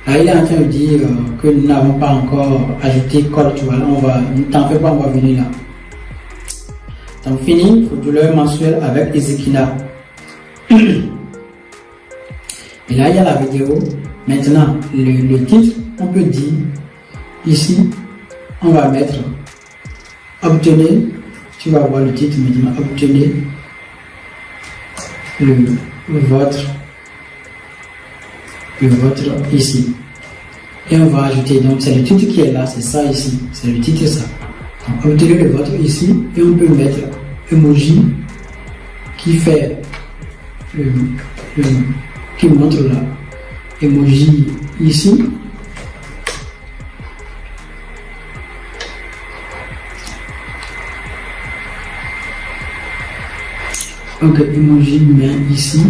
Là, il est en train de dire que nous n'avons pas encore ajouté code, tu vois, là, ne t'en fais pas, on va venir là. Donc, finir vos douleurs mensuelles avec Ezekiel. Et là, il y a la vidéo. Maintenant, le titre, on peut dire, ici, on va mettre obtenez, tu vas voir le titre maintenant, obtenez votre ici. Et on va ajouter, donc c'est le titre qui est là, c'est ça ici, c'est le titre ça. Donc obtenez le vôtre ici et on peut mettre emoji qui fait qui montre là, emoji ici. Ok, emoji main ici,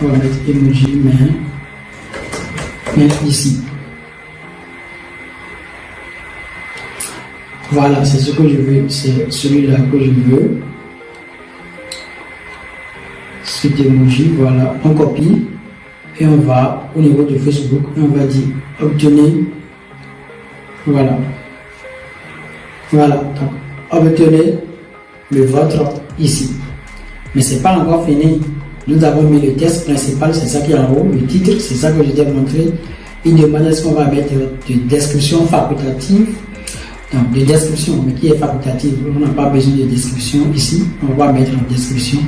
on va mettre emoji main ici. Voilà, c'est ce que je veux, c'est celui-là que je veux. Cet emoji, voilà, on copie et on va au niveau de Facebook et on va dire obtenir. Voilà. Voilà, donc obtenez le vôtre ici. Mais c'est pas encore fini. Nous avons mis le test principal, c'est ça qui est en haut, le titre, c'est ça que je t'ai montré. Il demande est-ce qu'on va mettre de description facultative, donc de description, mais qui est facultative. On n'a pas besoin de description ici, on va mettre en description.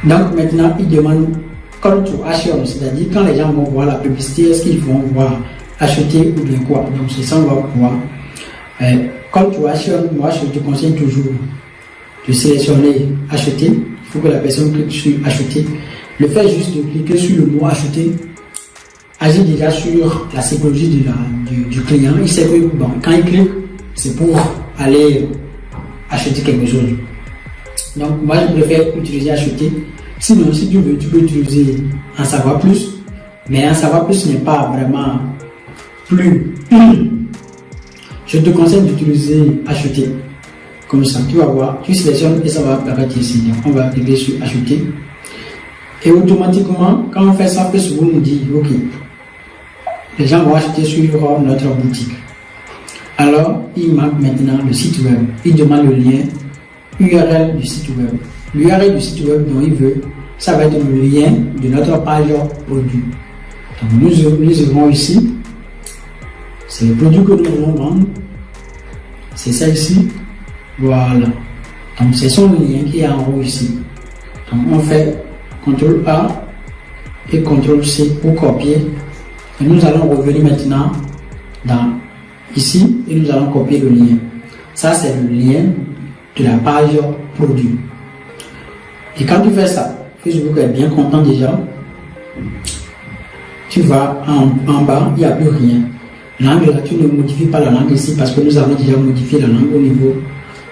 Donc maintenant, il demande call to action, c'est-à-dire quand les gens vont voir la publicité, est-ce qu'ils vont voir acheter ou bien quoi. Donc c'est ça, on va pouvoir. Call to action, moi je te conseille toujours de sélectionner acheter. Il faut que la personne clique sur acheter. Le fait juste de cliquer sur le mot acheter agit déjà sur la psychologie du client. Il sait que bon, quand il clique, c'est pour aller acheter quelque chose. Donc moi je préfère utiliser acheter. Sinon, si tu veux, tu peux utiliser en savoir plus. Mais en savoir plus n'est pas vraiment plus. Je te conseille d'utiliser acheter. Comme ça, tu vas voir, tu sélectionnes et ça va apparaître ici. Donc, on va cliquer sur acheter. Et automatiquement, quand on fait ça, Facebook nous dit, ok, les gens vont acheter sur notre boutique. Alors, il marque maintenant le site web. Il demande le lien URL du site web. L'URL du site web dont il veut, ça va être le lien de notre page produit. Donc, nous irons ici. C'est le produit que nous voulons vendre. C'est ça ici. Voilà. Donc, c'est son lien qui est en haut ici. Donc, on fait CTRL A et CTRL C pour copier. Et nous allons revenir maintenant dans ici et nous allons copier le lien. Ça, c'est le lien de la page produit. Et quand tu fais ça, Facebook est bien content déjà. Tu vas en bas, il n'y a plus rien. Langue là, tu ne modifies pas la langue ici parce que nous avons déjà modifié la langue au niveau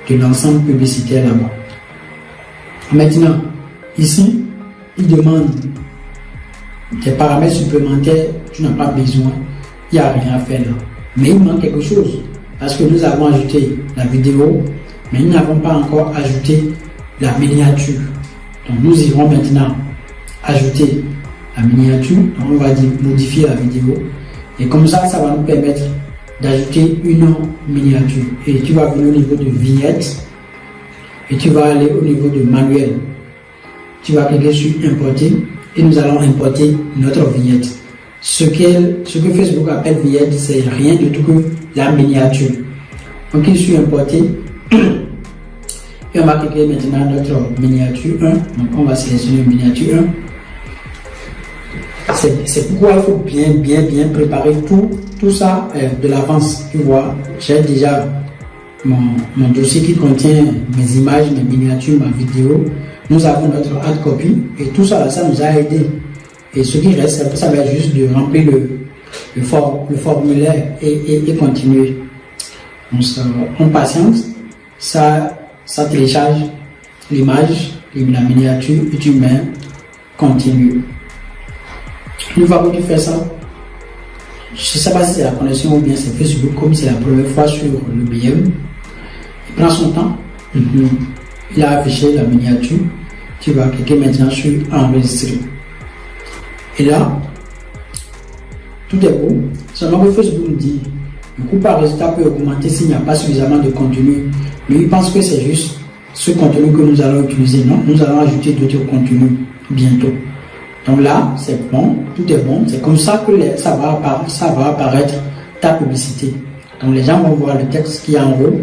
de l'ensemble publicitaire là-bas. Maintenant, ici, il demande des paramètres supplémentaires, tu n'as pas besoin, il n'y a rien à faire là. Mais il manque quelque chose parce que nous avons ajouté la vidéo, mais nous n'avons pas encore ajouté la miniature. Donc nous irons maintenant ajouter la miniature. Donc on va dire modifier la vidéo. Et comme ça, ça va nous permettre d'ajouter une miniature. Et tu vas venir au niveau de vignette. Et tu vas aller au niveau de manuel. Tu vas cliquer sur importer. Et nous allons importer notre vignette. Ce que Facebook appelle vignette, c'est rien du tout que la miniature. Donc clique sur importer. Et on va cliquer maintenant notre miniature 1. Donc on va sélectionner miniature 1. C'est pourquoi il faut bien préparer tout ça de l'avance. Tu vois, j'ai déjà mon dossier qui contient mes images, mes miniatures, ma vidéo. Nous avons notre hard copy et tout ça, ça nous a aidé. Et ce qui reste, ça va être juste de remplir le formulaire et continuer. Donc, on patiente, ça télécharge l'image, la miniature et tu mets continue. Une fois que tu fais ça, je ne sais pas si c'est la connexion ou bien c'est Facebook, comme c'est la première fois sur le BM. Il prend son temps. Il a affiché la miniature. Tu vas cliquer maintenant sur enregistrer. Et là, tout est beau. Seulement que Facebook nous dit le coût par résultat peut augmenter s'il n'y a pas suffisamment de contenu. Lui, il pense que c'est juste ce contenu que nous allons utiliser. Non, nous allons ajouter d'autres contenus bientôt. Donc là, c'est bon, tout est bon. C'est comme ça que ça va apparaître ta publicité. Donc les gens vont voir le texte qui est en haut.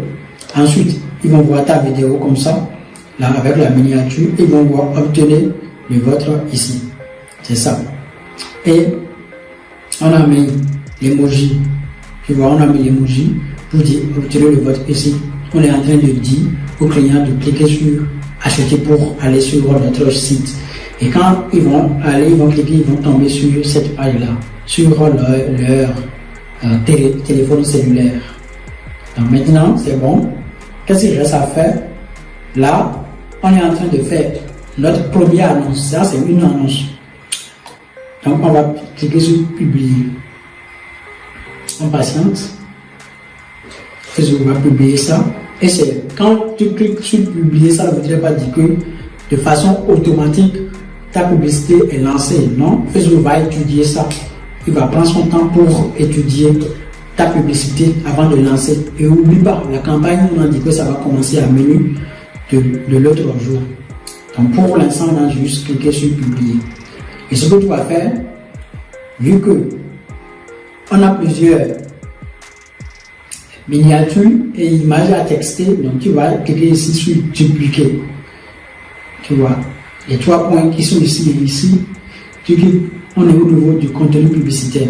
Ensuite, ils vont voir ta vidéo comme ça, là avec la miniature. Ils vont voir obtenir le vôtre ici. C'est ça. Et on a mis l'emoji. Tu vois, on a mis l'emoji pour dire obtenir le vôtre ici. On est en train de dire aux clients de cliquer sur acheter pour aller sur notre site. Et quand ils vont aller, ils vont cliquer, ils vont tomber sur cette page-là, sur leur téléphone cellulaire. Donc maintenant, c'est bon. Qu'est-ce qu'il reste à faire? Là, on est en train de faire notre première annonce. Ça, c'est une annonce. Donc, on va cliquer sur publier. On patiente. Facebook va publier ça. Et c'est quand tu cliques sur publier, ça ne voudrait pas dire que de façon automatique, ta publicité est lancée. Non, Facebook va étudier ça. Il va prendre son temps pour étudier ta publicité avant de lancer. Et n'oublie pas, la campagne, on a dit que ça va commencer à menu de l'autre jour. Donc pour l'instant, on a juste cliqué sur publier. Et ce que tu vas faire, vu que on a plusieurs miniatures et images à texter, donc tu vas cliquer ici sur dupliquer. Tu vois, les 3 points qui sont ici et ici, tu cliques, on est au niveau du contenu publicitaire.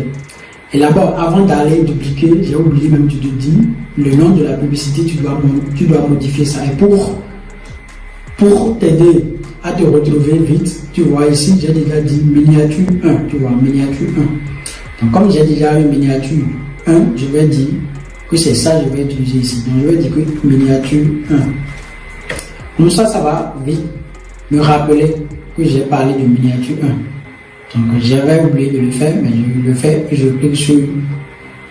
Et là-bas, avant d'aller dupliquer, j'ai oublié même, tu te dis, le nom de la publicité, tu dois modifier ça. Et pour t'aider à te retrouver vite, tu vois ici, j'ai déjà dit miniature 1, tu vois, miniature 1. Donc comme j'ai déjà eu miniature 1, je vais dire que c'est ça que je vais utiliser ici. Donc je vais dire que miniature 1. Donc ça va vite me rappeler que j'ai parlé de miniature 1. Donc j'avais oublié de le faire, mais je le fais et je clique sur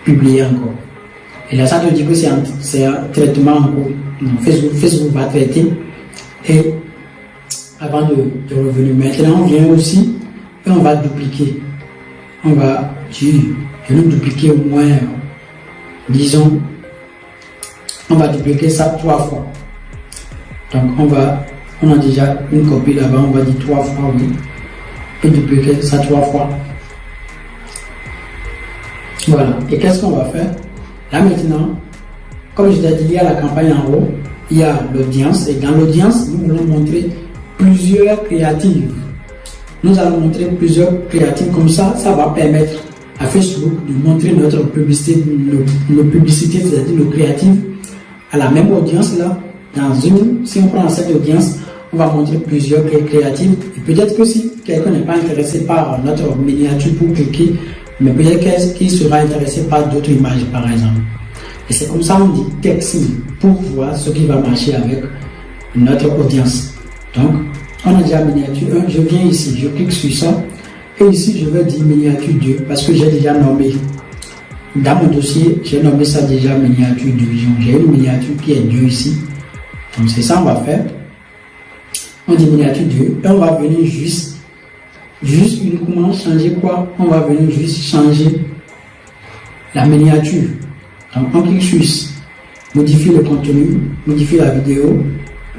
publier encore. Et là ça te dit que c'est un traitement en cours. Donc Facebook va traiter et avant de revenir. Maintenant on vient aussi et on va dupliquer. On va dire, je vais dupliquer au moins, disons, on va dupliquer ça 3 fois. Donc on a déjà une copie là-bas, on va dire 3 fois, oui. Et dupliquer ça 3 fois. Voilà. Et qu'est-ce qu'on va faire? Là maintenant, comme je t'ai dit, il y a la campagne en haut, il y a l'audience, et dans l'audience, nous voulons montrer plusieurs créatives. Nous allons montrer plusieurs créatives, comme ça va permettre à Facebook de montrer notre publicité, nos publicités, c'est-à-dire nos créatives, à la même audience là. Si on prend cette audience, on va montrer plusieurs créatives. Et peut-être que si quelqu'un n'est pas intéressé par notre miniature pour cliquer, mais peut-être qu'il sera intéressé par d'autres images par exemple. Et c'est comme ça on dit texting pour voir ce qui va marcher avec notre audience. Donc, on a déjà miniature 1, je viens ici, je clique sur ça. Et ici, je vais dire miniature 2 parce que j'ai déjà nommé. Dans mon dossier, j'ai nommé ça déjà miniature 2. J'ai une miniature qui est 2 ici. Donc, c'est ça qu'on va faire. On dit miniature 2 et on va venir juste uniquement changer quoi? On va venir juste changer la miniature. Donc, on clique sur modifier le contenu, modifier la vidéo,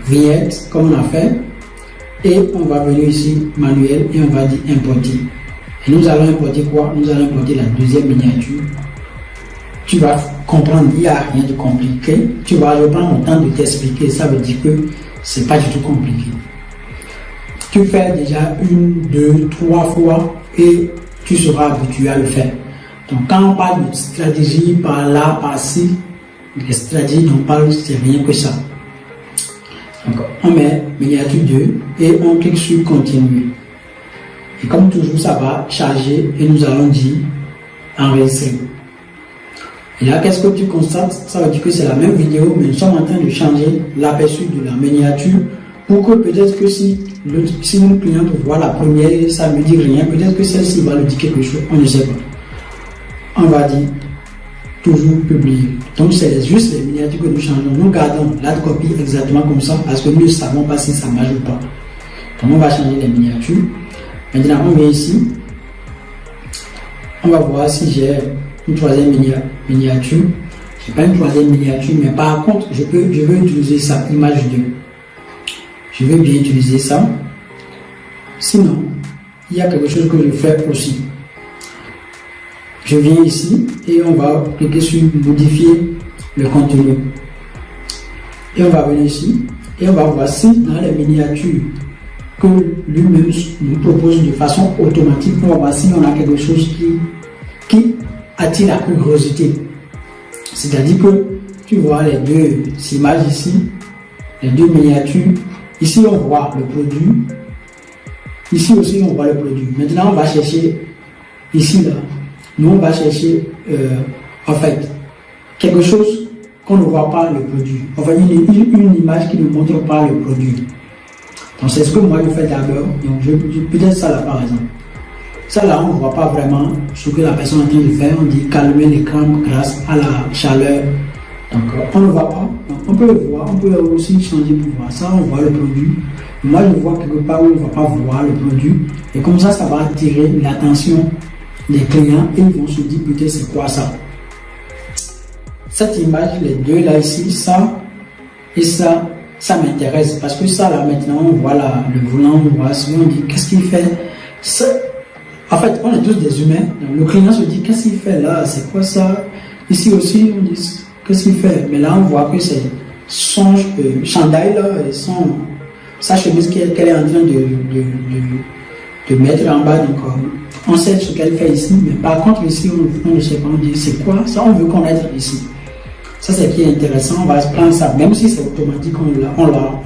vignette, comme on a fait. Et on va venir ici, manuel, et on va dire importer. Et nous allons importer quoi? Nous allons importer la deuxième miniature. Tu vas comprendre, il n'y a rien de compliqué. Je prends mon temps de t'expliquer, ça veut dire que c'est pas du tout compliqué. Tu fais déjà 1, 2, 3 fois et tu seras habitué à le faire. Donc quand on parle de stratégie par là, par ci, les stratégies dont on parle, c'est rien que ça. Donc, on met miniature 2 et on clique sur continuer. Et comme toujours, ça va charger et nous allons dire enregistrer. Et là, qu'est-ce que tu constates? Ça veut dire que c'est la même vidéo, mais nous sommes en train de changer l'aperçu de la miniature pour que peut-être que si mon client voit la première, ça ne me dit rien, peut-être que celle-ci va lui dire quelque chose, on ne sait pas. On va dire toujours publier. Donc c'est juste les miniatures que nous changeons. Nous gardons la copie exactement comme ça parce que nous ne savons pas si ça marche ou pas. Donc on va changer les miniatures. Maintenant on vient ici. On va voir si j'ai une troisième miniature. Je n'ai pas une troisième miniature, mais par contre je veux utiliser ça, image 2. Je veux bien utiliser ça. Sinon, il y a quelque chose que je fais aussi. Je viens ici et on va cliquer sur modifier le contenu. Et on va venir ici et on va voir si dans les miniatures que lui-même nous propose de façon automatique, on va voir si on a quelque chose qui attire la curiosité. C'est-à-dire que tu vois les deux images ici, les deux miniatures. Ici on voit le produit. Ici aussi on voit le produit. Maintenant on va chercher ici là. Nous, on va chercher, en fait, quelque chose qu'on ne voit pas le produit. Enfin, une image qui ne montre pas le produit. Donc, c'est ce que moi, je fais d'abord. Donc, peut-être ça là, par exemple. Ça là, on ne voit pas vraiment ce que la personne est en train de faire. On dit calmer l'écran grâce à la chaleur Donc, on ne voit pas. Donc, on peut le voir. On peut aussi changer pour voir ça. On voit le produit. Moi, je vois quelque part où on ne va pas voir le produit. Et comme ça va attirer l'attention des clients et ils vont se dire peut-être c'est quoi ça. Cette image, les deux là ici, ça et ça m'intéresse parce que ça là maintenant on voit là, le volant, on voit souvent on dit qu'est-ce qu'il fait ça. En fait, on est tous des humains. Donc, le client se dit qu'est-ce qu'il fait là, c'est quoi ça. Ici aussi, on dit qu'est-ce qu'il fait. Mais là, on voit que c'est son chandail là, et sa chemise qu'elle est en train de mettre en bas. Donc, on sait ce qu'elle fait ici. Mais par contre, ici, on ne sait pas. On dit c'est quoi ça, on veut connaître ici. Ça, c'est qui est intéressant. On va prendre ça, même si c'est automatique, on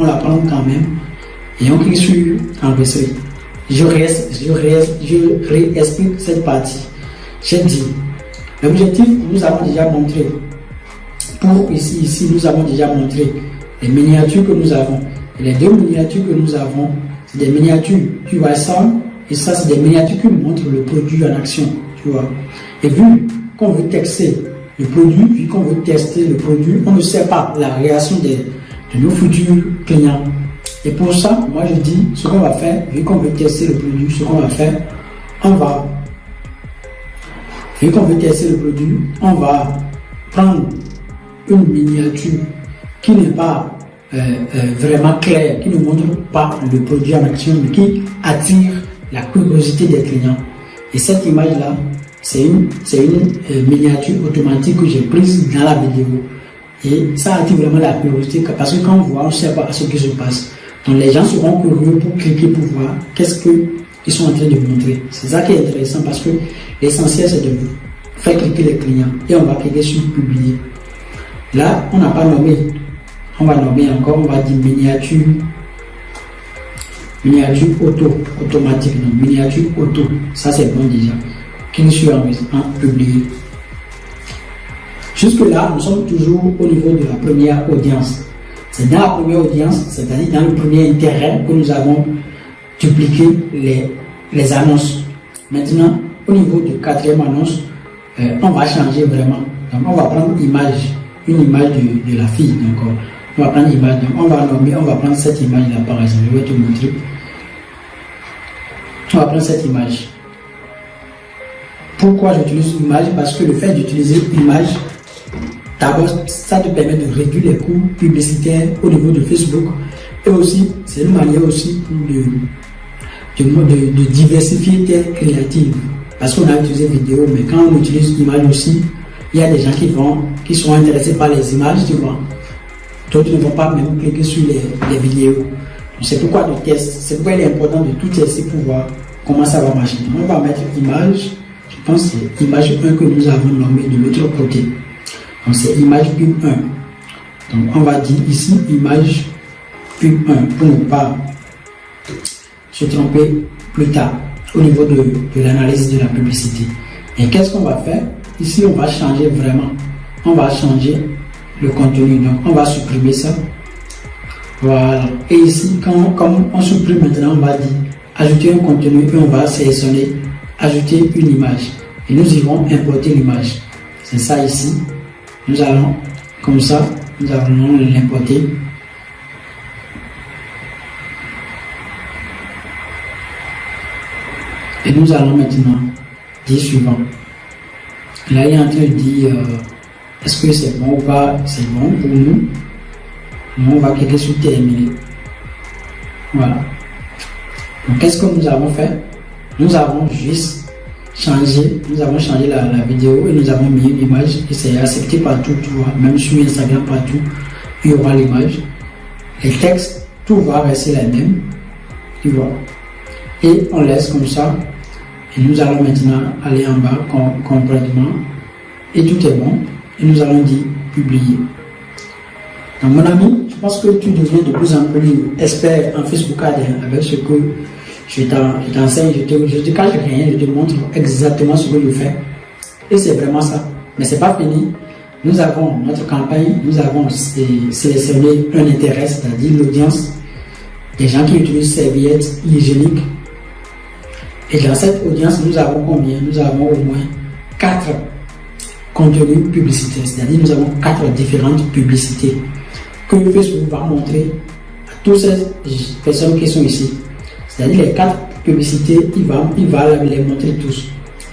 la prend quand même. Et on clique sur enregistrer. Je réexplique cette partie. J'ai dit, l'objectif, nous avons déjà montré. Pour ici, nous avons déjà montré les miniatures que nous avons. Et les deux miniatures que nous avons, c'est des miniatures, tu vois ça, et ça, c'est des miniatures qui montrent le produit en action, tu vois. Et vu qu'on veut tester le produit, vu qu'on veut tester le produit, on ne sait pas la réaction de nos futurs clients. Et pour ça, moi je dis, ce qu'on va faire, vu qu'on veut tester le produit, ce qu'on va faire, vu qu'on veut tester le produit, on va prendre une miniature qui n'est pas vraiment claire, qui ne montre pas le produit en action, mais qui attire la curiosité des clients. Et cette image-là, c'est une miniature automatique que j'ai prise dans la vidéo. Et ça attire vraiment la curiosité, parce que quand on voit, on ne sait pas ce qui se passe. Donc les gens seront curieux pour cliquer pour voir qu'est-ce qu'ils sont en train de montrer. C'est ça qui est intéressant parce que l'essentiel c'est de faire cliquer les clients et on va cliquer sur publier. Là, on n'a pas nommé. On va nommer encore, on va dire miniature automatique. Donc miniature auto, ça c'est bon déjà. Clique sur en publier. Jusque là, nous sommes toujours au niveau de la première audience. C'est dans la première audience, c'est-à-dire dans le premier intérêt que nous avons dupliqué les annonces. Maintenant, au niveau de quatrième annonce, on va changer vraiment. Donc, on va prendre une image de la fille. Donc, on va prendre une image. Donc, on va prendre cette image-là par exemple. Je vais te montrer. On va prendre cette image. Pourquoi j'utilise une image? Parce que le fait d'utiliser une image, d'abord, ça te permet de réduire les coûts publicitaires au niveau de Facebook. Et aussi, c'est une manière aussi de diversifier tes créatives. Parce qu'on a utilisé vidéo, mais quand on utilise image aussi, il y a des gens qui sont intéressés par les images, tu vois. D'autres ne vont pas même cliquer sur les vidéos. C'est pourquoi le test, c'est pourquoi il est important de tout tester pour voir comment ça va marcher. Donc, on va mettre image, je pense que c'est image 1 que nous avons nommé de l'autre côté. Donc c'est image pub 1. Donc on va dire ici image pub 1 pour ne pas se tromper plus tard au niveau de l'analyse de la publicité. Et qu'est-ce qu'on va faire? Ici on va changer vraiment. On va changer le contenu. Donc on va supprimer ça. Voilà. Et ici, comme on supprime maintenant, on va dire ajouter un contenu et on va sélectionner ajouter une image. Et nous irons importer l'image. C'est ça ici. Nous allons, comme ça, nous allons l'importer. Et nous allons maintenant dire suivant. Là, il est en train de dire est-ce que c'est bon ou pas? C'est bon pour nous. Nous, on va cliquer sur terminer. Voilà. Donc, qu'est-ce que nous avons fait? Nous avons juste changé la vidéo et nous avons mis une image et c'est accepté partout, tu vois, même sur Instagram partout, il y aura l'image. Les textes, tout va rester la même, tu vois. Et on laisse comme ça et nous allons maintenant aller en bas complètement et tout est bon et nous allons dire publier. Donc mon ami, je pense que tu deviens de plus en plus expert en Facebook Ads avec ce que je t'enseigne, je te cache rien, je te montre exactement ce que je fais. Et c'est vraiment ça. Mais c'est pas fini. Nous avons notre campagne, nous avons sélectionné un intérêt, c'est-à-dire l'audience, des gens qui utilisent serviettes hygiéniques. Et dans cette audience, nous avons combien? Nous avons au moins 4 contenu publicitaire, c'est-à-dire nous avons 4 différentes publicités que Facebook va montrer à toutes ces personnes qui sont ici. C'est-à-dire les 4 publicités, il va les montrer tous.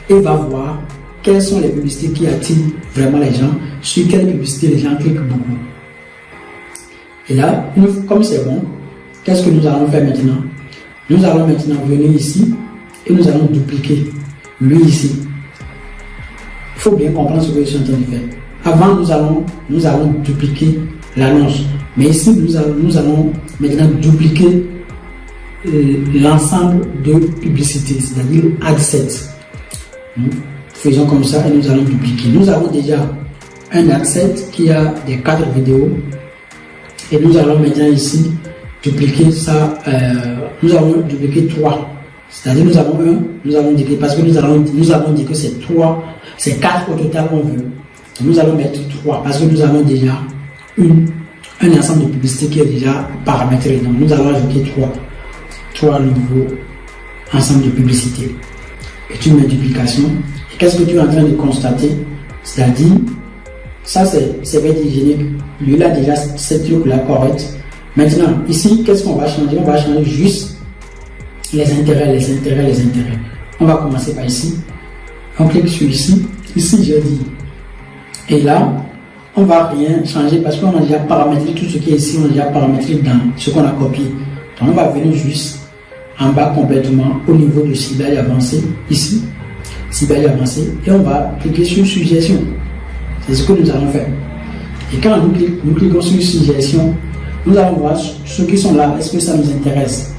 Et il va voir quelles sont les publicités qui attirent vraiment les gens, sur quelles publicités les gens cliquent beaucoup. Et là, comme c'est bon, qu'est-ce que nous allons faire maintenant? Nous allons maintenant venir ici et nous allons dupliquer lui ici. Il faut bien comprendre ce que je suis en train de faire. Avant, nous allons dupliquer l'annonce. Mais ici, nous allons maintenant dupliquer l'ensemble de publicités, c'est-à-dire ad-set. Faisons comme ça et nous allons dupliquer. Nous avons déjà un ad-set qui a des 4 vidéos. Et nous allons maintenant ici dupliquer ça. Nous allons dupliquer 3. C'est-à-dire nous avons nous allons dupliquer parce que nous avons dit que c'est 3, c'est 4 au total qu'on veut. Nous allons mettre 3 parce que nous avons déjà un ensemble de publicités qui est déjà paramétré. Donc nous allons ajouter 3 nouveaux ensembles de publicités. Et tu mets duplication. Et qu'est-ce que tu es en train de constater? C'est-à-dire, ça c'est vêtements hygiénique. Lui là déjà cette truc là correct. Maintenant, ici, qu'est-ce qu'on va changer? On va changer juste les intérêts. On va commencer par ici. On clique sur ici. Ici, j'ai dit. Et là, on ne va rien changer parce qu'on a déjà paramétré tout ce qui est ici. On a déjà paramétré dans ce qu'on a copié. Donc, on va venir juste en bas complètement au niveau de ciblage avancé. Ici, ciblage avancé. Et on va cliquer sur suggestion. C'est ce que nous allons faire. Et quand nous cliquons sur suggestion, nous allons voir ceux qui sont là. Est-ce que ça nous intéresse?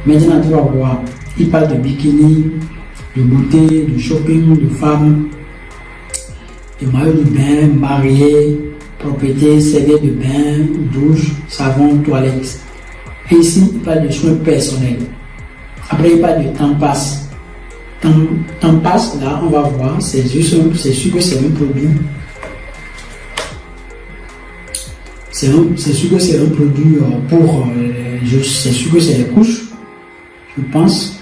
Maintenant, tu vas voir. Il parle de bikini, de beauté, de shopping, de femmes, de maillot de bain, mariés, propriété, serviette de bain, douche, savon, toilette. Et ici, il parle de soins personnels. Après, il parle de temps passe. Temps passe, là, on va voir. C'est sûr que c'est un produit. C'est sûr que c'est un produit pour. C'est sûr que c'est les couches. Je pense.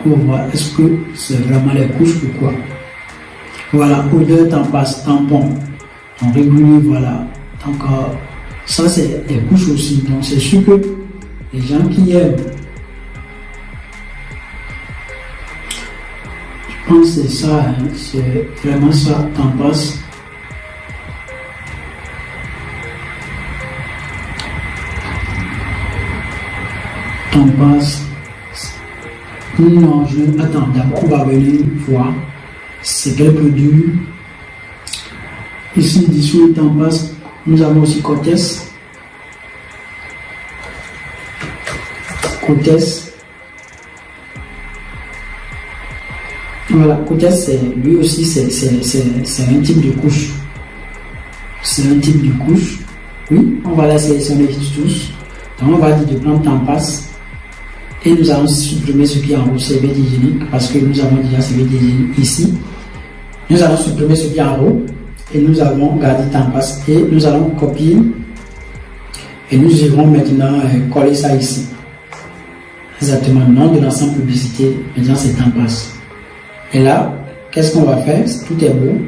On va voir. Est-ce que c'est vraiment les couches ou quoi? Voilà. Odeur, temps passe, tampon. En régulier, voilà. Donc, ça, c'est les couches aussi. Donc, c'est sûr que les gens qui aiment. Je pense que c'est ça. Hein, c'est vraiment ça. Temps passe. Temps passe. Non, attends, d'abord on va venir voir c'est quel produit. Ici, dessous le temps passe, nous avons aussi Cortès. Voilà, Cortès, lui aussi, c'est un type de couche. C'est un type de couche. Oui, on va la sélectionner tous. Donc, on va dire de prendre temps passe. Et nous allons supprimer ce qui est en haut, serviette hygiénique, parce que nous avons déjà serviette hygiénique ici. Nous allons supprimer ce qui est en haut et nous allons garder temps passe et nous allons copier et nous irons maintenant coller ça ici. Exactement, le nom de l'ensemble publicité, maintenant c'est temps passe. Et là, qu'est-ce qu'on va faire? Tout est beau.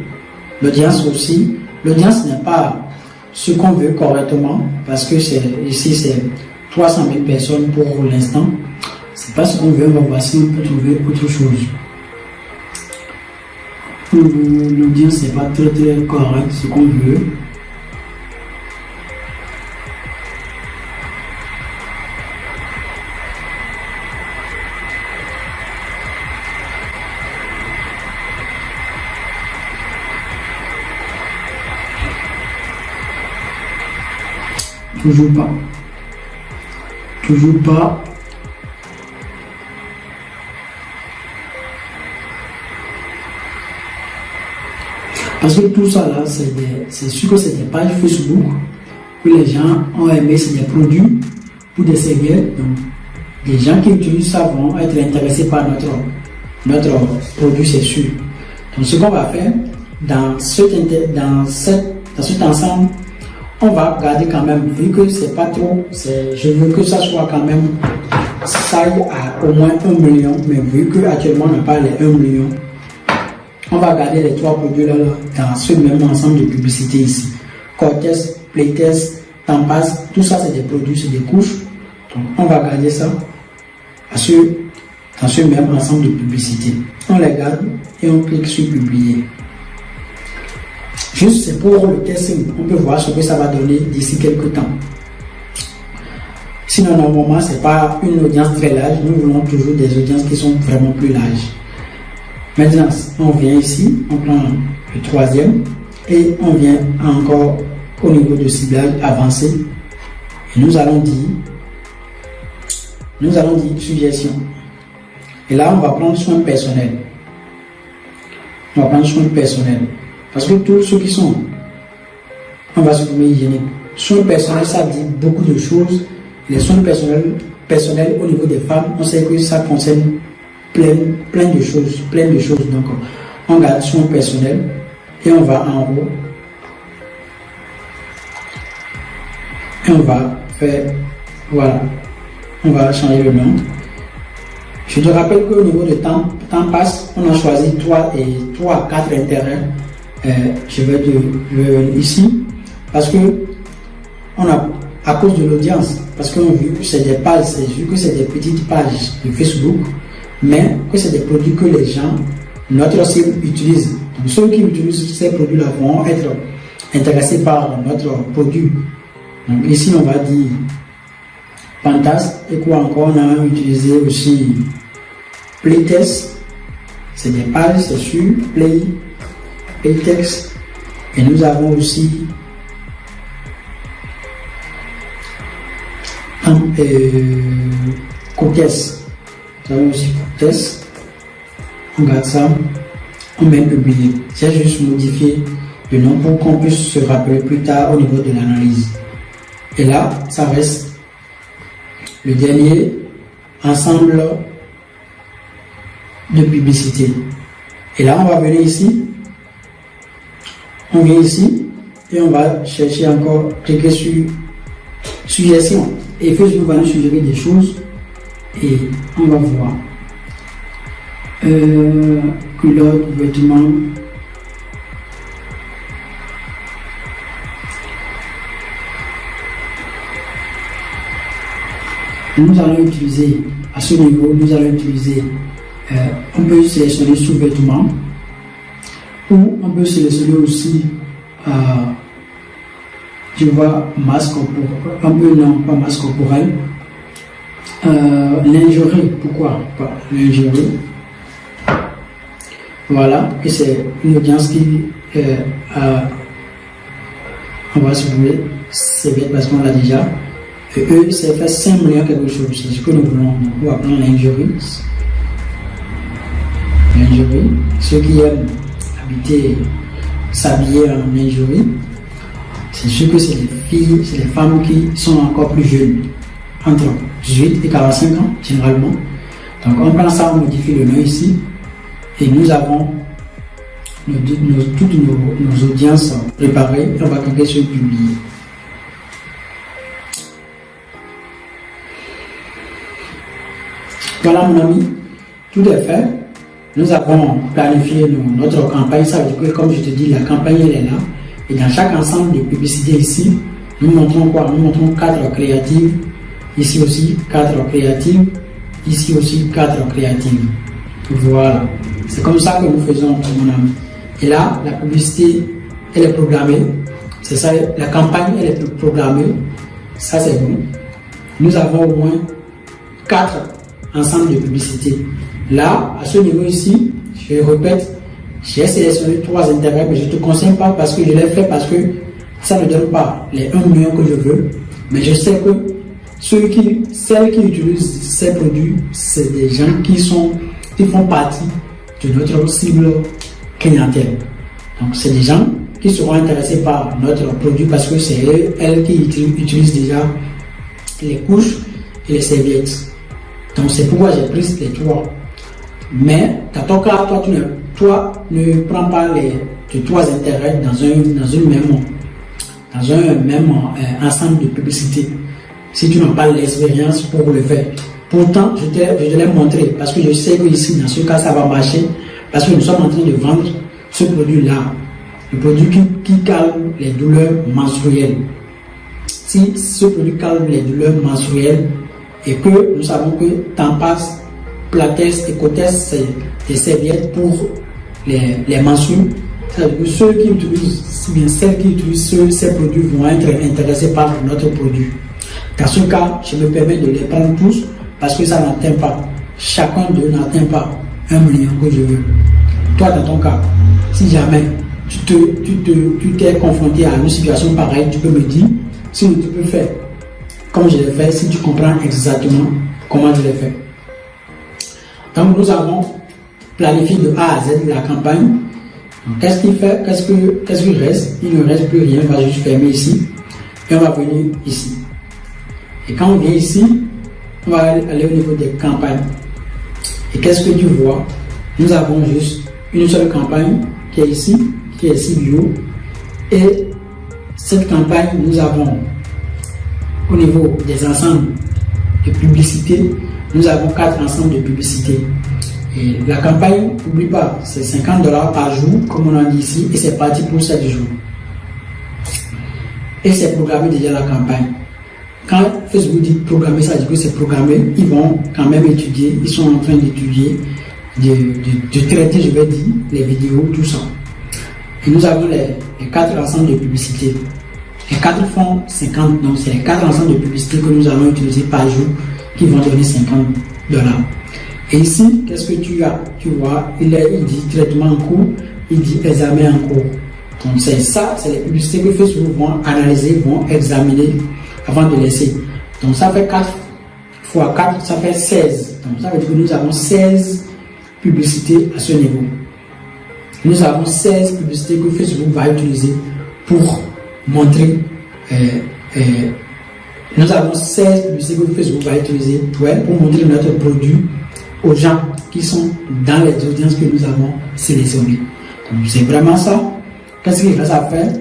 L'audience aussi. L'audience n'est pas ce qu'on veut correctement parce que ici c'est 300 000 personnes pour l'instant. C'est pas ce qu'on veut, on va voir si on peut trouver autre chose. L'audience n'est pas très correct ce qu'on veut. Toujours pas. Toujours pas. Parce que tout ça là, c'est sûr que c'est des pages Facebook que les gens ont aimé, c'est des produits pour des serviettes. Donc, les gens qui utilisent ça vont être intéressés par notre produit, c'est sûr. Donc, ce qu'on va faire dans cet ensemble, on va garder quand même, vu que c'est pas trop, je veux que ça soit quand même, ça aille à au moins 1 million, mais vu que actuellement on n'a pas les 1 million, On va garder les 3 produits là dans ce même ensemble de publicité ici. Cortez, Playtest, Tampax, tout ça c'est des produits, c'est des couches. Donc on va garder ça dans ce même ensemble de publicité. On les garde et on clique sur publier. Juste c'est pour le testing. On peut voir ce que ça va donner d'ici quelques temps. Sinon, normalement, ce n'est pas une audience très large. Nous voulons toujours des audiences qui sont vraiment plus larges. Maintenant, on vient ici, on prend le 3e et on vient encore au niveau de ciblage avancé. Et nous allons dire suggestion. Et là, on va prendre soin personnel. On va prendre soin personnel. Parce que tous ceux qui sont, on va supprimer hygiénique. Soin personnel, ça dit beaucoup de choses. Les soins personnels au niveau des femmes, on sait que ça concerne plein de choses. Donc, on garde soins personnels et on va en haut. Et on va faire, voilà, on va changer le nom. Je te rappelle qu'au niveau de temps passe, on a choisi 3 à 4 intérêts. Je vais ici parce que on a, à cause de l'audience, parce qu'on a vu que c'est des pages, vu que c'est des petites pages de Facebook, mais que c'est des produits que les gens, notre cible, utilisent. Donc ceux qui utilisent ces produits-là vont être intéressés par notre produit. Donc ici, on va dire Pantas, et quoi encore, on a utilisé aussi Playtest, c'est des pages, c'est sur Playtext, et nous avons aussi Cortez. Nous avons aussi Cortez. On garde ça, on met publier. J'ai juste modifié le nom pour qu'on puisse se rappeler plus tard au niveau de l'analyse. Et là, ça reste le dernier ensemble de publicité. Et là, on va venir ici. On vient ici et on va chercher encore, cliquer sur suggestion. Et Facebook va nous suggérer des choses et on va voir. Culotte, vêtements. Nous allons utiliser, à ce niveau, nous allons utiliser, on peut sélectionner sous-vêtements ou on peut sélectionner aussi, je vois masque corporel, un peu non, pas masque corporel, lingerie, pourquoi pas lingerie. Voilà, et c'est une audience qui, on va supprimer, c'est bien parce qu'on l'a déjà. Et eux, c'est fait 5 millions quelque chose, c'est ce que nous voulons. On va prendre lingerie. Lingerie, ceux qui aiment habiter, s'habiller en lingerie, c'est sûr que c'est des filles, c'est des femmes qui sont encore plus jeunes, entre 18 et 45 ans, généralement. Donc on prend ça, on modifie le nom ici, et nous avons toutes nos audiences préparées, on va cliquer sur publier. Voilà mon ami, tout est fait. Nous avons planifié notre campagne. Ça veut dire que, comme je te dis, la campagne elle est là. Et dans chaque ensemble de publicités ici, nous montrons quoi? Nous montrons 4 créatives. Ici aussi 4 créatives. Ici aussi 4 créatives. Voilà. C'est comme ça que nous faisons, mon ami. Et là, la publicité, elle est programmée. C'est ça, la campagne, elle est programmée. Ça, c'est bon. Nous avons au moins 4 ensemble de publicités. Là, à ce niveau ici, je répète, j'ai sélectionné 3 intérêts, mais je ne te conseille pas parce que je l'ai fait parce que ça ne donne pas les 1 million que je veux. Mais je sais que celles qui utilisent ces produits, c'est des gens qui font partie de notre cible clientèle. Donc, c'est des gens qui seront intéressés par notre produit parce que c'est elles qui utilisent déjà les couches et les serviettes. Donc c'est pourquoi j'ai pris les 3. Mais dans ton cas, toi ne prends pas les 3 intérêts dans un même ensemble de publicités. Si tu n'as pas l'expérience pour le faire. Pourtant, je te l'ai montré parce que je sais que ici, dans ce cas, ça va marcher. Parce que nous sommes en train de vendre ce produit-là, le produit qui calme les douleurs menstruelles. Si ce produit calme les douleurs menstruelles et que nous savons que Tampax, Platex et Kotex, c'est des serviettes pour les menstrues, c'est-à-dire que ceux qui utilisent, si bien celles qui utilisent ces produits vont être intéressés par notre produit. Dans ce cas, je me permets de les prendre tous parce que ça n'atteint pas, chacun d'eux n'atteint pas 1 million que je veux. Toi, dans ton cas, si jamais tu t'es confronté à une situation pareille, tu peux me dire si tu peux faire comme je l'ai fait, si tu comprends exactement comment je l'ai fait. Donc, nous avons planifié de A à Z la campagne. Qu'est-ce qu'il fait? Qu'est-ce qu'il reste? Il ne reste plus rien. On va juste fermer ici et on va venir ici. Et quand on vient ici, on va aller au niveau des campagnes. Et qu'est-ce que tu vois? Nous avons juste une seule campagne qui est ici bio. Et cette campagne, nous avons au niveau des ensembles de publicité, nous avons 4 ensembles de publicité. Et la campagne, n'oublie pas, c'est 50 $ par jour, comme on a dit ici, et c'est parti pour 7 jours. Et c'est programmé déjà la campagne. Quand Facebook dit programmer, ça dit que c'est programmé, ils vont quand même étudier, ils sont en train d'étudier, de traiter, je vais dire, les vidéos, tout ça. Et nous avons les 4 ensembles de publicité. Les 4 font 50, donc c'est les 4 ensembles de publicité que nous allons utiliser par jour qui vont donner 50 $. Et ici, qu'est-ce que tu as? Tu vois, il dit traitement en cours, il dit examen en cours. Donc c'est ça, c'est les publicités que Facebook vont analyser, vont examiner avant de laisser. Donc ça fait 4 fois 4, ça fait 16. Donc ça veut dire que nous avons 16 publicités à ce niveau. Nous avons 16 publicités que Facebook va utiliser pour montrer. Nous avons 16 publicités que Facebook va utiliser pour montrer notre produit aux gens qui sont dans les audiences que nous avons sélectionnées. Donc c'est vraiment ça. Qu'est-ce qu'il reste à faire?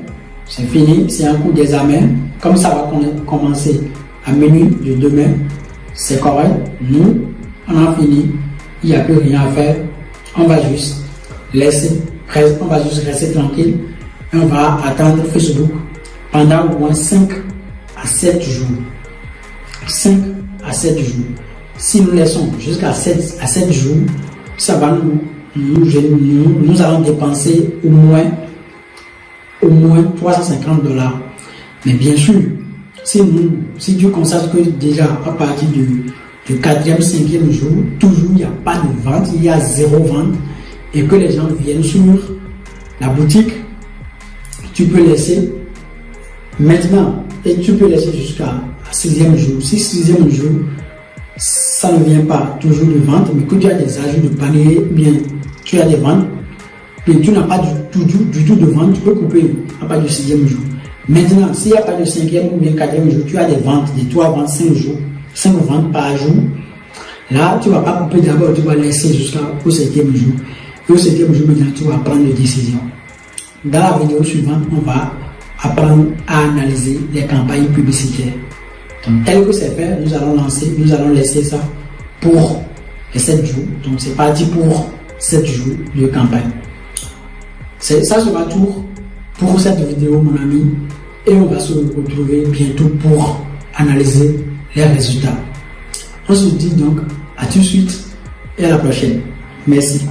C'est fini, c'est un coup d'examen. Comme ça va commencer à minuit de demain, c'est correct. Nous, on a fini. Il n'y a plus rien à faire. On va juste rester tranquille. Et on va attendre Facebook pendant au moins 5 à 7 jours. 5 à 7 jours. Si nous laissons jusqu'à 7 à 7 jours, ça va nous allons dépenser au moins 350 $. Mais bien sûr, si tu constates que déjà à partir du 4e, 5e jour, toujours il n'y a pas de vente, il y a 0 vente, et que les gens viennent sur la boutique, tu peux laisser maintenant, et tu peux laisser jusqu'à 6e jour. Si 6e jour, ça ne vient pas toujours de vente, mais que tu as des ajouts de panier, bien tu as des ventes, puis tu n'as pas du tout de vente, tu peux couper à partir du 6e jour. Maintenant, s'il n'y a pas de 5e ou bien 4e jour, tu as des ventes, de 3 ventes, 5 jours, 5 ventes par jour. Là, tu ne vas pas couper d'abord, tu vas laisser jusqu'au 7e jour. Et au 7e jour, maintenant, tu vas prendre une décision. Dans la vidéo suivante, on va apprendre à analyser les campagnes publicitaires. Donc, tel que c'est fait, nous allons laisser ça pour les 7 jours. Donc, c'est parti pour 7 jours de campagne. Ça sera tout pour cette vidéo, mon ami. Et on va se retrouver bientôt pour analyser les résultats. On se dit donc à tout de suite et à la prochaine. Merci.